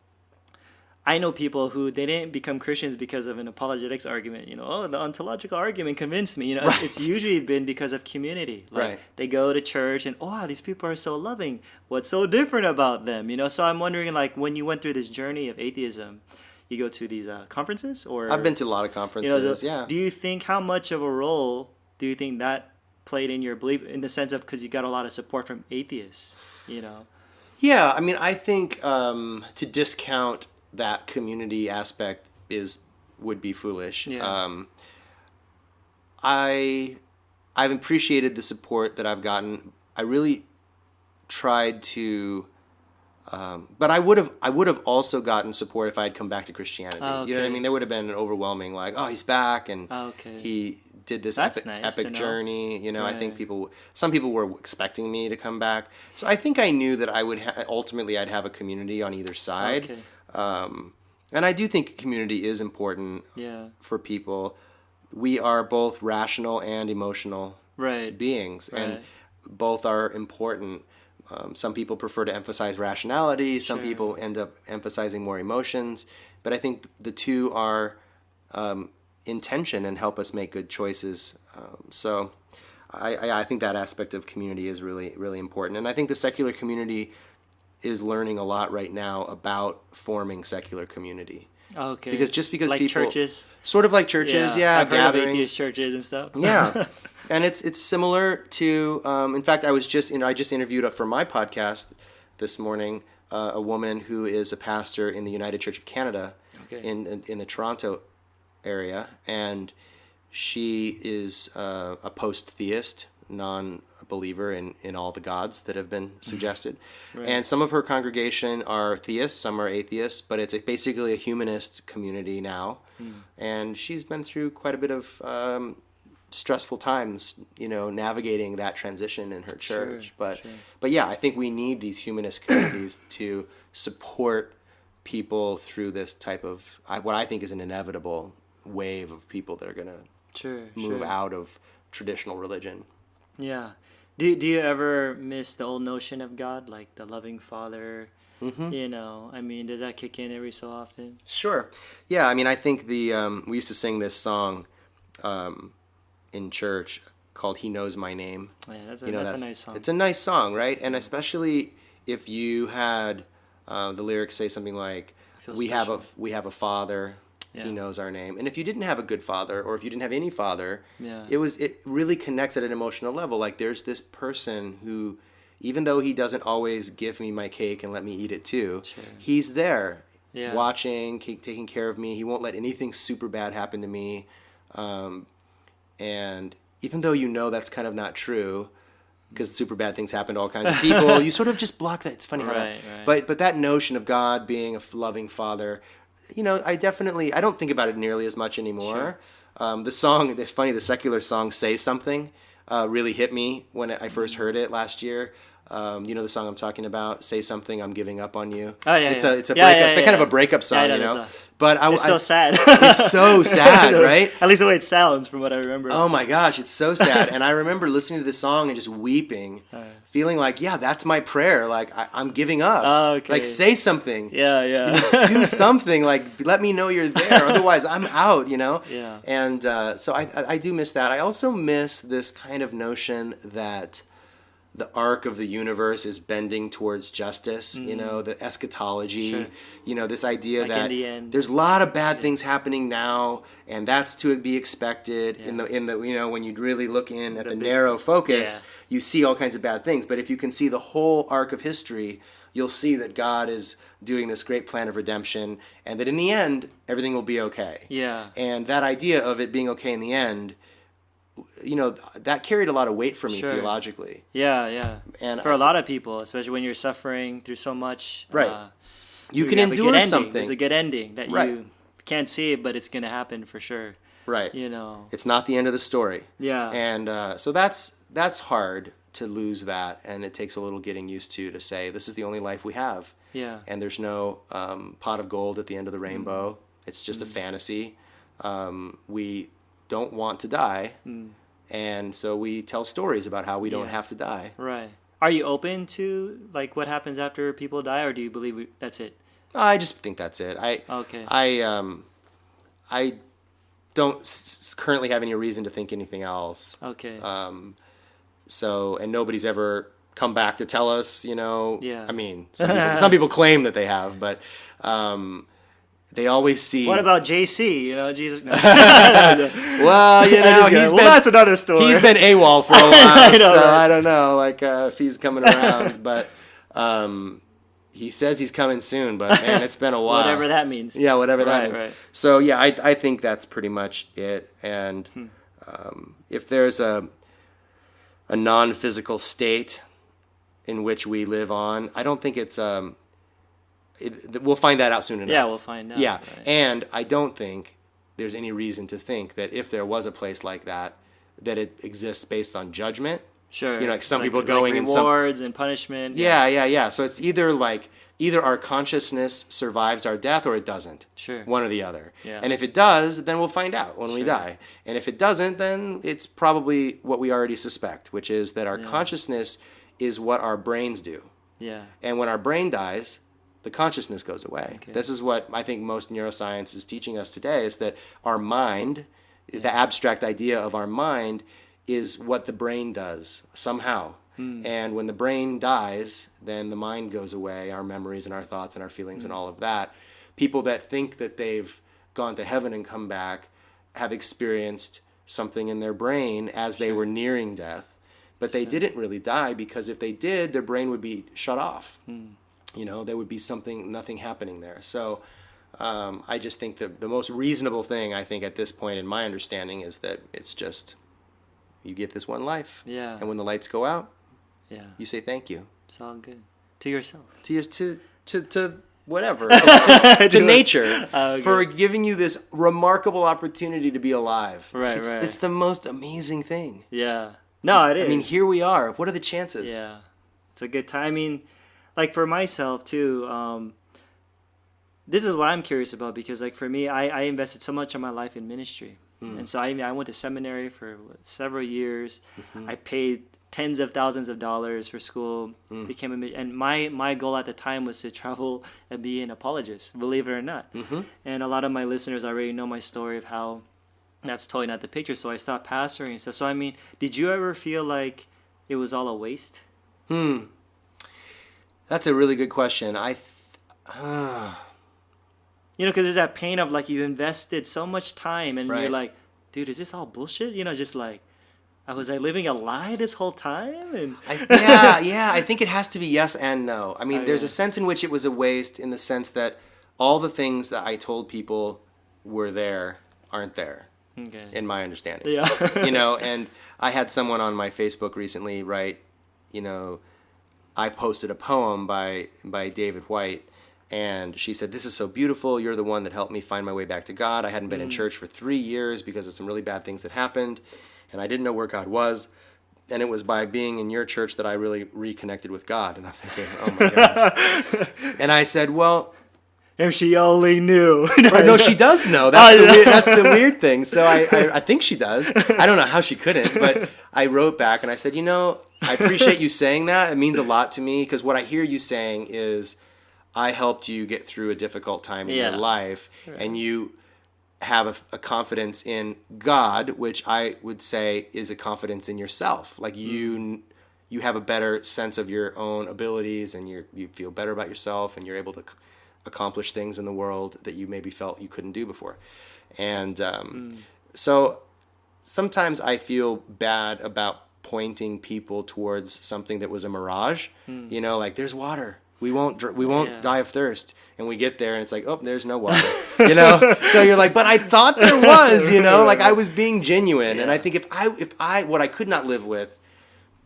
I know people who they didn't become Christians because of an apologetics argument. The ontological argument convinced me. Right. It's usually been because of community. Like Right. they go to church and these people are so loving. What's so different about them? So I'm wondering, like, when you went through this journey of atheism, you go to these conferences, or I've been to a lot of conferences. Yeah. Do you think how much of a role do you think that played in your belief, in the sense of because you got a lot of support from atheists? Yeah, I mean, I think to discount that community aspect would be foolish. Yeah. I've appreciated the support that I've gotten. I really tried to, but I would have also gotten support if I had come back to Christianity. Oh, You know what I okay. mean? There would have been an overwhelming, like, oh, he's back, and Okay. he did this That's epic, nice to epic know. journey. I think Right. some people were expecting me to come back. So I think I knew that I would ultimately I'd have a community on either side. Okay. And I do think community is important Yeah. for people. We are both rational and emotional Right. beings, and Right. both are important. Some people prefer to emphasize rationality. Some Sure. people end up emphasizing more emotions. But I think the two are in tension and help us make good choices. So I think that aspect of community is really, really important. And I think the secular community is learning a lot right now about forming secular community. Okay. Because like people churches. sort of like churches, I've heard of gatherings. atheist churches and stuff. Yeah, and it's similar to. In fact, I just interviewed for my podcast this morning a woman who is a pastor in the United Church of Canada, Okay. in the Toronto area, and she is a post-theist, non-believer in all the gods that have been suggested. Right. And some of her congregation are theists, some are atheists, but it's basically a humanist community now. And she's been through quite a bit of stressful times, navigating that transition in her church. Sure. But yeah, I think we need these humanist communities to support people through this type of what I think is an inevitable wave of people that are going to move out of traditional religion. Yeah. Do you ever miss the old notion of God, like the loving Father? Mm-hmm. I mean, does that kick in every so often? Sure. Yeah, I mean, I think we used to sing this song in church called "He Knows My Name." Yeah, that's a nice song. It's a nice song, right? And especially if you had the lyrics say something like, Feel "We special. have a Father. Yeah. He knows our name." And if you didn't have a good father, or if you didn't have any father, Yeah. it really connects at an emotional level. Like, there's this person who, even though he doesn't always give me my cake and let me eat it too, Sure. he's there, Yeah. watching, taking care of me. He won't let anything super bad happen to me. And even though that's kind of not true, because super bad things happen to all kinds of people, you sort of just block that. It's funny how that. Right. But that notion of God being a loving father, I don't think about it nearly as much anymore. Sure. The song, it's funny, the secular song "Say Something" really hit me when I first heard it last year. The song I'm talking about, "Say Something, I'm Giving Up on You." Oh, yeah, It's yeah. a breakup. Yeah, It's a kind of a breakup song, Yeah, I know that song. But It's so sad. it's so sad, right? At least the way it sounds, from what I remember. Oh my gosh, it's so sad. And I remember listening to this song and just weeping, feeling like, yeah, that's my prayer. Like, I'm giving up. Oh, okay. Like, say something. Yeah. Do something. Like, let me know you're there. Otherwise, I'm out, Yeah. And so I do miss that. I also miss this kind of notion that the arc of the universe is bending towards justice, the eschatology, Sure. This idea Like that in the end. there's a lot of bad things happening now, and that's to be expected. Yeah. In the when you really look in at the big- narrow focus, you see all kinds of bad things. But if you can see the whole arc of history, you'll see that God is doing this great plan of redemption, and that in the end, everything will be okay. Yeah. And that idea of it being okay in the end, that carried a lot of weight for me Sure. theologically. Yeah. And For a lot of people, especially when you're suffering through so much. Right. You can have a good endure ending. something. There's a good ending that Right. you can't see it, but it's going to happen for sure. Right. You know. It's not the end of the story. Yeah. And so that's hard to lose that, and it takes a little getting used to say this is the only life we have. Yeah. And there's no pot of gold at the end of the rainbow. It's just a fantasy. We don't want to die, and so we tell stories about how we don't have to die. Right. Are you open to like what happens after people die, or do you believe that's it? I just think that's it. Okay. I don't currently have any reason to think anything else. Okay. So, and nobody's ever come back to tell us, you know. Yeah. I mean, some people claim that they have, but they always see. What about JC? You know, Jesus. No. Well, you know, that's another story. He's been AWOL for a while, so I don't know, like if he's coming around, but he says he's coming soon. But man, it's been a while. Whatever that means. Yeah, whatever that means. Right. So yeah, I think that's pretty much it. And if there's a non-physical state in which we live on, I don't think it's we'll find that out soon enough. Yeah, we'll find out. Yeah, right. and I don't think there's any reason to think that if there was a place like that, that it exists based on judgment. Sure. You know, like some people going in rewards and punishment. Yeah. So it's either our consciousness survives our death or it doesn't. Sure. One or the other. Yeah. And if it does, then we'll find out when we die. And if it doesn't, then it's probably what we already suspect, which is that our consciousness is what our brains do. Yeah. And when our brain dies, the consciousness goes away. Okay. This is what I think most neuroscience is teaching us today, is that our mind, the abstract idea of our mind, is what the brain does somehow. And when the brain dies, then the mind goes away, our memories and our thoughts and our feelings and all of that. People that think that they've gone to heaven and come back have experienced something in their brain as they were nearing death. But they didn't really die, because if they did, their brain would be shut off. You know, there would be nothing happening there. So I just think that the most reasonable thing, I think, at this point in my understanding is that it's just, you get this one life. Yeah. And when the lights go out, you say thank you. It's all good. To yourself. To whatever. to nature for giving you this remarkable opportunity to be alive. Right. It's the most amazing thing. Yeah. No, it is. I mean, here we are. What are the chances? Yeah. It's a good time. I mean, like for myself too, this is what I'm curious about, because like for me, I invested so much of my life in ministry. And so I went to seminary for several years. I paid tens of thousands of dollars for school, and my goal at the time was to travel and be an apologist, believe it or not. And a lot of my listeners already know my story of how that's totally not the picture. So I stopped pastoring and stuff. So I mean, did you ever feel like it was all a waste? That's a really good question. You know, because there's that pain of like you invested so much time and Right. you're like, dude, is this all bullshit? You know, just like, was I living a lie this whole time? And I think it has to be yes and no. I mean, there's a sense in which it was a waste, in the sense that all the things that I told people were there aren't there, in my understanding. Yeah. You know, and I had someone on my Facebook recently write, you know, I posted a poem by David White, and she said, "This is so beautiful. You're the one that helped me find my way back to God. I hadn't been in church for 3 years because of some really bad things that happened, and I didn't know where God was. And it was by being in your church that I really reconnected with God." And I'm thinking, oh my God. And I said, well, if she only knew. no, she does know. That's the weird thing. So I think she does. I don't know how she couldn't, but I wrote back and I said, you know, I appreciate you saying that. It means a lot to me, because what I hear you saying is, I helped you get through a difficult time in your life, and you have a confidence in God, which I would say is a confidence in yourself. Like you have a better sense of your own abilities, and you feel better about yourself, and you're able to accomplish things in the world that you maybe felt you couldn't do before. And so sometimes I feel bad about pointing people towards something that was a mirage. You know, like, there's water. We won't die of thirst. And we get there and it's like, oh, there's no water. You know? So you're like, but I thought there was, you know, like I was being genuine. And I think if I what I could not live with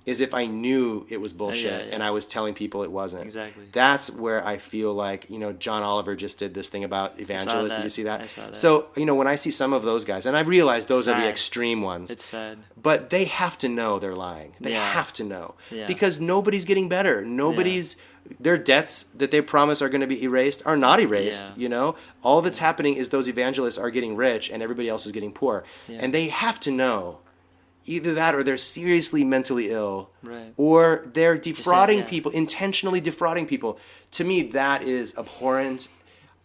is if I knew it was bullshit yeah. and I was telling people it wasn't. Exactly. That's where I feel like, John Oliver just did this thing about evangelists. Did you see that? I saw that. So, when I see some of those guys, and I realize those are the Sad. extreme ones. It's sad. But they have to know they're lying. They Yeah. have to know. Yeah. Because nobody's getting better. Their debts that they promise are going to be erased are not erased, All that's happening is those evangelists are getting rich and everybody else is getting poor. Yeah. And they have to know either that or they're seriously mentally ill, Right. or they're defrauding yeah. people, intentionally defrauding people. To me, that is abhorrent.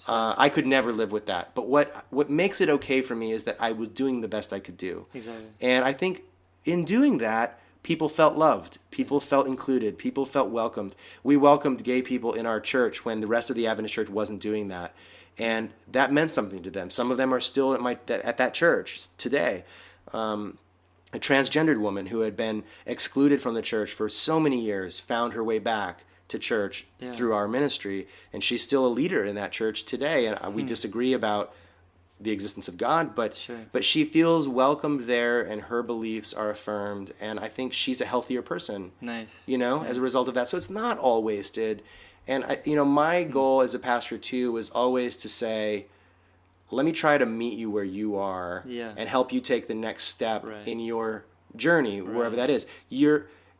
I could never live with that. But what makes it okay for me is that I was doing the best I could do. Exactly. And I think in doing that, people felt loved. People felt included. People felt welcomed. We welcomed gay people in our church when the rest of the Adventist church wasn't doing that. And that meant something to them. Some of them are still at that church today. A transgendered woman who had been excluded from the church for so many years found her way back to church through our ministry, and she's still a leader in that church today. And we disagree about the existence of God, but she feels welcomed there, and her beliefs are affirmed, and I think she's a healthier person. Nice. As a result of that. So it's not all wasted. And my goal as a pastor too was always to say, let me try to meet you where you are and help you take the next step in your journey, wherever that is.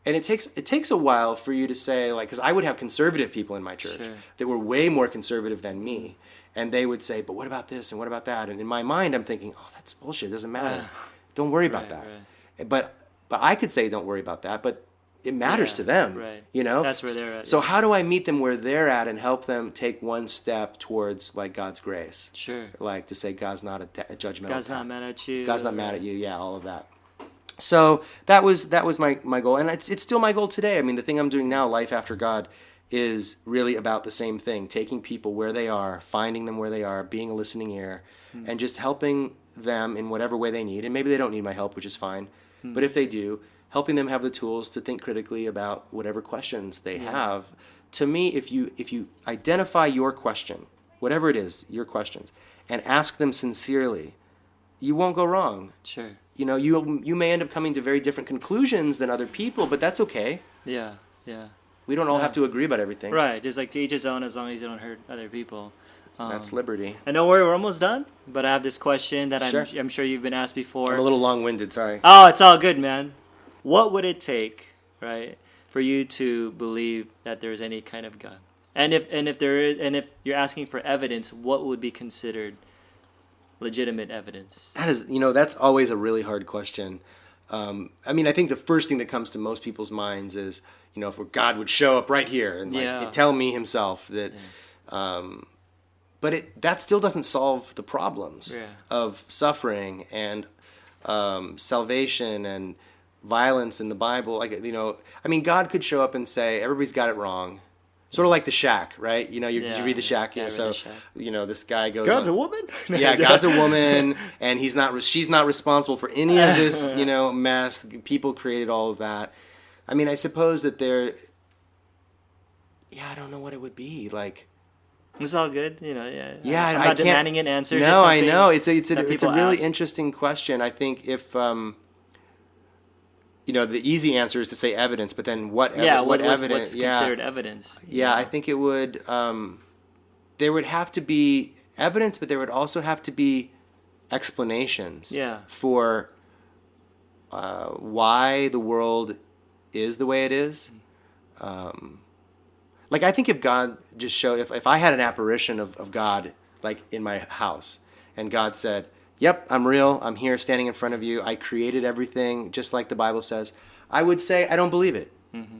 And it takes a while for you to say, like, because I would have conservative people in my church that were way more conservative than me. And they would say, but what about this and what about that? And in my mind, I'm thinking, oh, that's bullshit. It doesn't matter. Don't worry about that. Right. But I could say, don't worry about that. But it matters to them, right. That's where they're at. So how do I meet them where they're at and help them take one step towards like God's grace? Sure. Like to say God's not a judgmental. God's not mad at you. God's not mad at you. Yeah, all of that. So that was my goal, and it's still my goal today. I mean, the thing I'm doing now, Life After God, is really about the same thing: taking people where they are, finding them where they are, being a listening ear, and just helping them in whatever way they need. And maybe they don't need my help, which is fine. But if they do, helping them have the tools to think critically about whatever questions they have. To me, if you identify your question, whatever it is, your questions, and ask them sincerely, you won't go wrong. Sure. You may end up coming to very different conclusions than other people, but that's okay. Yeah. We don't all have to agree about everything. Right. Just like to each his own, as long as you don't hurt other people. That's liberty. And don't worry, we're almost done. But I have this question that Sure. I'm sure you've been asked before. I'm a little long-winded, sorry. Oh, it's all good, man. What would it take, right, for you to believe that there's any kind of God? And if there is, and if you're asking for evidence, what would be considered legitimate evidence? That is, that's always a really hard question. I think the first thing that comes to most people's minds is, if God would show up right here and tell me himself that, but that still doesn't solve the problems of suffering and salvation and violence in the Bible. God could show up and say, everybody's got it wrong. Sort of like the Shack, right? Did you read the Shack? Yeah, So, the Shack. This guy goes, God's a woman? Yeah, God's a woman, and she's not responsible for any of this, mess. People created all of that. I suppose that I don't know what it would be like. It's all good, Yeah, I'm not demanding an answer. No, I know. It's a really ask. interesting question. I think if the easy answer is to say evidence, but then what evidence? What's considered evidence? Yeah, I think it would. There would have to be evidence, but there would also have to be explanations. For why the world is the way it is. I think if God just showed, if I had an apparition of God, like in my house, and God said, yep, I'm real, I'm here standing in front of you, I created everything just like the Bible says, I would say, I don't believe it. Mm-hmm.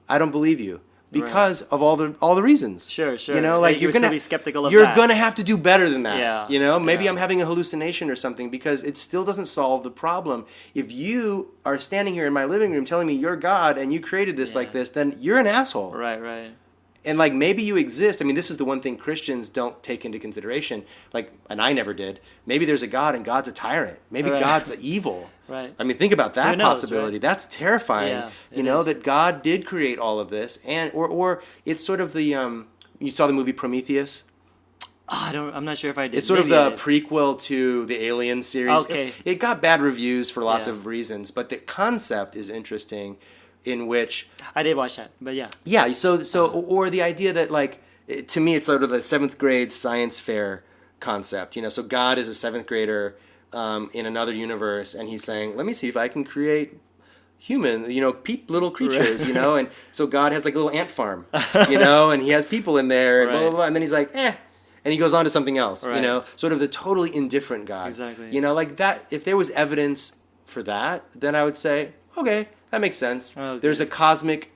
I don't believe you. Because of all the reasons. Sure. You're gonna be skeptical of you're that. gonna have to do better than that. Yeah. Maybe I'm having a hallucination or something, because it still doesn't solve the problem. If you are standing here in my living room telling me you're God and you created this like this, then you're an asshole. Right. And maybe you exist. This is the one thing Christians don't take into consideration. And I never did. Maybe there's a God and God's a tyrant. Maybe God's evil. Right. Think about that Who knows, possibility. Right? That's terrifying. Yeah, that God did create all of this, and or it's sort of the you saw the movie Prometheus? Oh, I'm not sure if I did. It's sort of the prequel to the Alien series. Okay. It got bad reviews for lots of reasons, but the concept is interesting. in which I did watch that, but yeah. yeah, so or the idea that like to me it's sort of the 7th grade science fair concept, so God is a 7th grader in another universe, and he's saying, let me see if I can create human, little creatures, and so God has like a little ant farm, and he has people in there, and blah, blah, blah, and then he's like, and he goes on to something else, sort of the totally indifferent God. Exactly. Like that, if there was evidence for that, then I would say, okay, that makes sense. Okay. There's a cosmic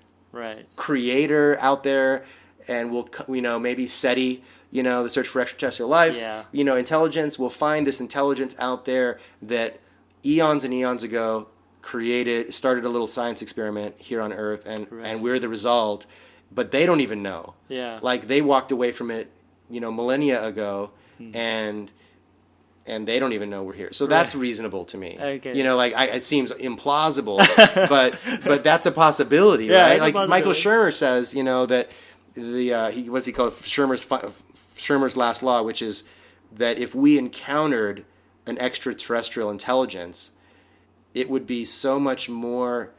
creator out there, and maybe SETI, the search for extraterrestrial life, intelligence, we'll find this intelligence out there that eons and eons ago started a little science experiment here on Earth, and we're the result, but they don't even know. Yeah. Like they walked away from it, millennia ago, and they don't even know we're here. So that's reasonable to me. Okay. It seems implausible, but that's a possibility, right? Like Michael Shermer says, that what's he called? Shermer's last law, which is that if we encountered an extraterrestrial intelligence, it would be so much more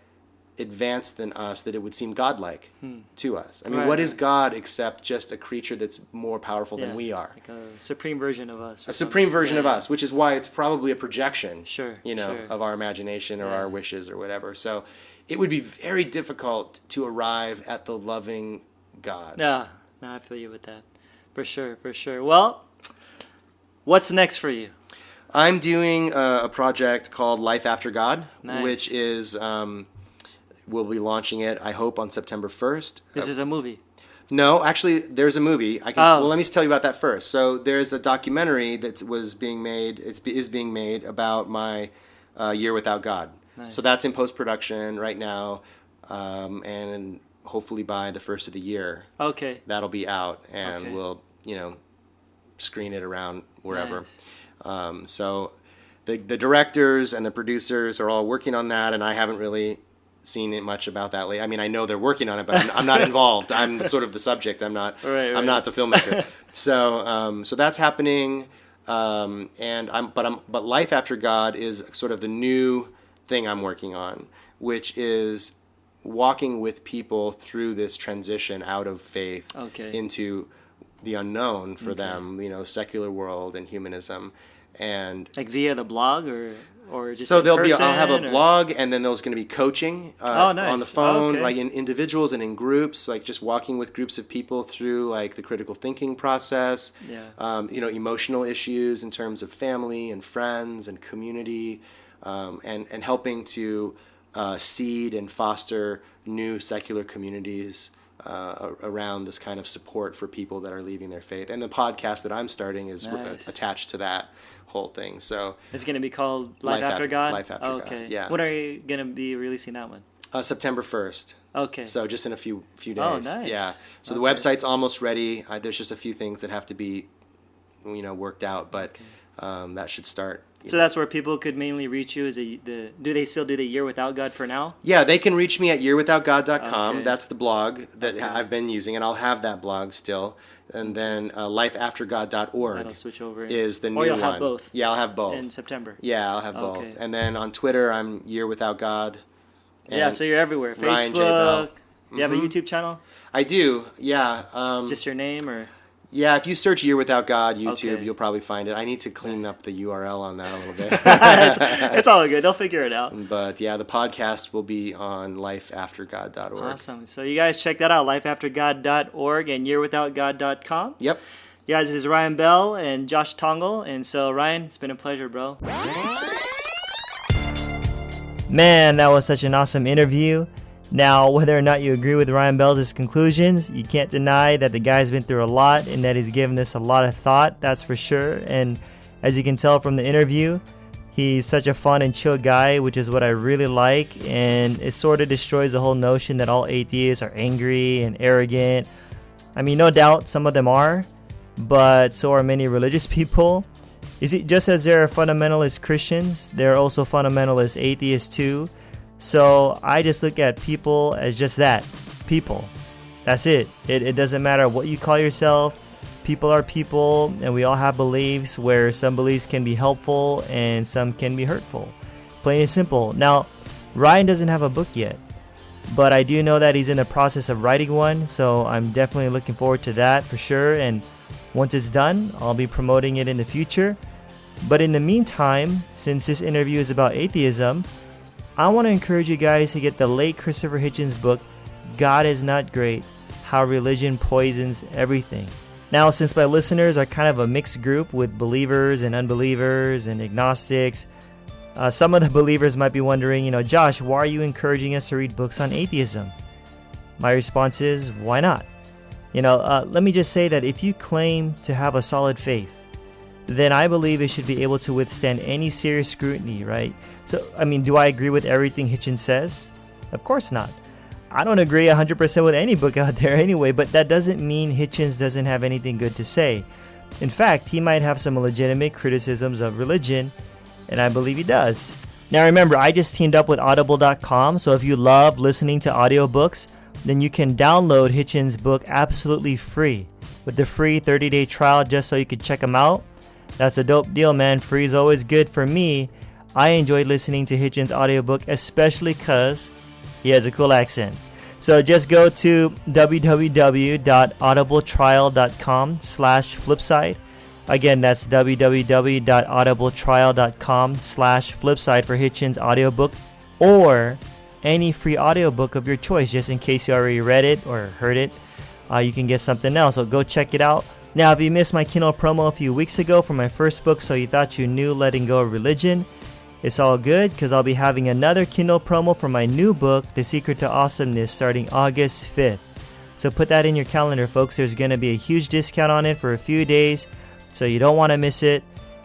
advanced than us that it would seem godlike to us. I mean, what is God except just a creature that's more powerful than we are? Like a supreme version of us. A supreme version of us, which is why it's probably a projection, sure. of our imagination or our wishes or whatever. So it would be very difficult to arrive at the loving God. Yeah, no, I feel you with that. For sure. Well, what's next for you? I'm doing a project called Life After God, which is, we'll be launching it, I hope, on September 1st. This is a movie. No, actually, there's a movie. Well, let me tell you about that first. So there's a documentary that is being made about my year without God. Nice. So that's in post-production right now, and hopefully by the first of the year, that'll be out, and we'll, screen it around wherever. Nice. So the directors and the producers are all working on that, and I haven't really seen it much about that lately. I mean, I know they're working on it, but I'm not involved. I'm sort of the subject. I'm not. I'm not the filmmaker. So that's happening, but Life After God is sort of the new thing I'm working on, which is walking with people through this transition out of faith into the unknown for them, secular world and humanism, and like via the blog or just so in person, I'll have a blog, and then there's going to be coaching on the phone, like in individuals and in groups, like just walking with groups of people through like the critical thinking process, emotional issues in terms of family and friends and community, and helping to seed and foster new secular communities around this kind of support for people that are leaving their faith. And the podcast that I'm starting is attached to that whole thing. So it's going to be called Life After God? Life After God, yeah. When are you going to be releasing that one? September 1st. Okay. So just in a few days. Oh, nice. Yeah. So the website's almost ready. There's just a few things that have to be, worked out, but that should start. So that's where people could mainly reach you. Do they still do the Year Without God for now? Yeah, they can reach me at yearwithoutgod.com. Okay. That's the blog that I've been using, and I'll have that blog still. And then lifeaftergod.org that'll switch over. Is the new one. Or you'll one. have both. Yeah, I'll have both. In September. Yeah, I'll have both. And then on Twitter, I'm Year Without God. Yeah, so you're everywhere. Ryan Facebook. J. Bell. You have a YouTube channel? I do, yeah. Just your name or? Yeah, if you search Year Without God YouTube, you'll probably find it. I need to clean up the URL on that a little bit. it's all good. They'll figure it out. But yeah, the podcast will be on lifeaftergod.org. Awesome. So you guys check that out, lifeaftergod.org and yearwithoutgod.com. Yep. You guys, this is Ryan Bell and Josh Tongol. And so, Ryan, it's been a pleasure, bro. Man, that was such an awesome interview. Now, whether or not you agree with Ryan Bell's conclusions, you can't deny that the guy's been through a lot and that he's given this a lot of thought, that's for sure. And as you can tell from the interview, he's such a fun and chill guy, which is what I really like. And it sort of destroys the whole notion that all atheists are angry and arrogant. I mean, no doubt some of them are, but so are many religious people. Is it just as there are fundamentalist Christians, there are also fundamentalist atheists too. So I just look at people as just that, people. That's it. It doesn't matter what you call yourself. People are people, and we all have beliefs where some beliefs can be helpful and some can be hurtful. Plain and simple. Now, Ryan doesn't have a book yet, but I do know that he's in the process of writing one, so I'm definitely looking forward to that for sure. And once it's done, I'll be promoting it in the future. But in the meantime, since this interview is about atheism, I want to encourage you guys to get the late Christopher Hitchens' book, God is Not Great, How Religion Poisons Everything. Now, since my listeners are kind of a mixed group with believers and unbelievers and agnostics, some of the believers might be wondering, Josh, why are you encouraging us to read books on atheism? My response is, why not? Let me just say that if you claim to have a solid faith, then I believe it should be able to withstand any serious scrutiny, right? So, do I agree with everything Hitchens says? Of course not. I don't agree 100% with any book out there anyway, but that doesn't mean Hitchens doesn't have anything good to say. In fact, he might have some legitimate criticisms of religion, and I believe he does. Now remember, I just teamed up with audible.com, so if you love listening to audiobooks, then you can download Hitchens' book absolutely free with the free 30-day trial just so you can check them out. That's a dope deal, man. Free is always good for me. I enjoyed listening to Hitchens' audiobook, especially because he has a cool accent. So just go to www.audibletrial.com/flipside. Again, that's www.audibletrial.com/flipside for Hitchens' audiobook or any free audiobook of your choice, just in case you already read it or heard it. You can get something else, so go check it out. Now, if you missed my Kindle promo a few weeks ago for my first book, So You Thought You Knew, Letting Go of Religion, it's all good because I'll be having another Kindle promo for my new book, The Secret to Awesomeness, starting August 5th. So put that in your calendar, folks. There's going to be a huge discount on it for a few days, so you don't want to miss it.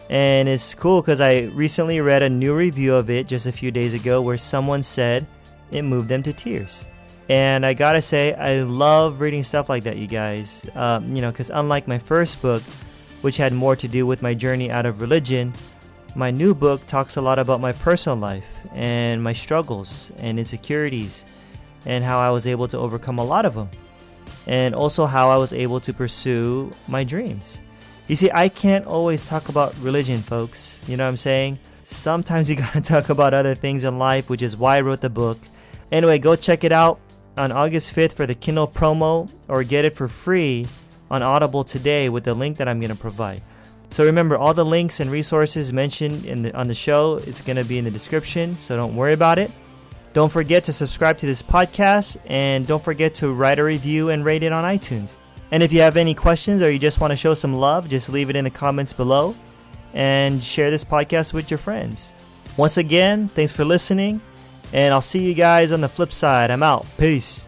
And it's cool because I recently read a new review of it just a few days ago where someone said it moved them to tears. And I gotta say, I love reading stuff like that, you guys. Because unlike my first book, which had more to do with my journey out of religion, my new book talks a lot about my personal life and my struggles and insecurities and how I was able to overcome a lot of them. And also how I was able to pursue my dreams. You see, I can't always talk about religion, folks. You know what I'm saying? Sometimes you gotta talk about other things in life, which is why I wrote the book. Anyway, go check it out on August 5th for the Kindle promo, or get it for free on Audible today with the link that I'm going to provide. So remember, all the links and resources mentioned on the show, it's going to be in the description, so don't worry about it. Don't forget to subscribe to this podcast, and don't forget to write a review and rate it on iTunes. And if you have any questions or you just want to show some love, just leave it in the comments below and share this podcast with your friends. Once again, thanks for listening. And I'll see you guys on the flip side. I'm out. Peace.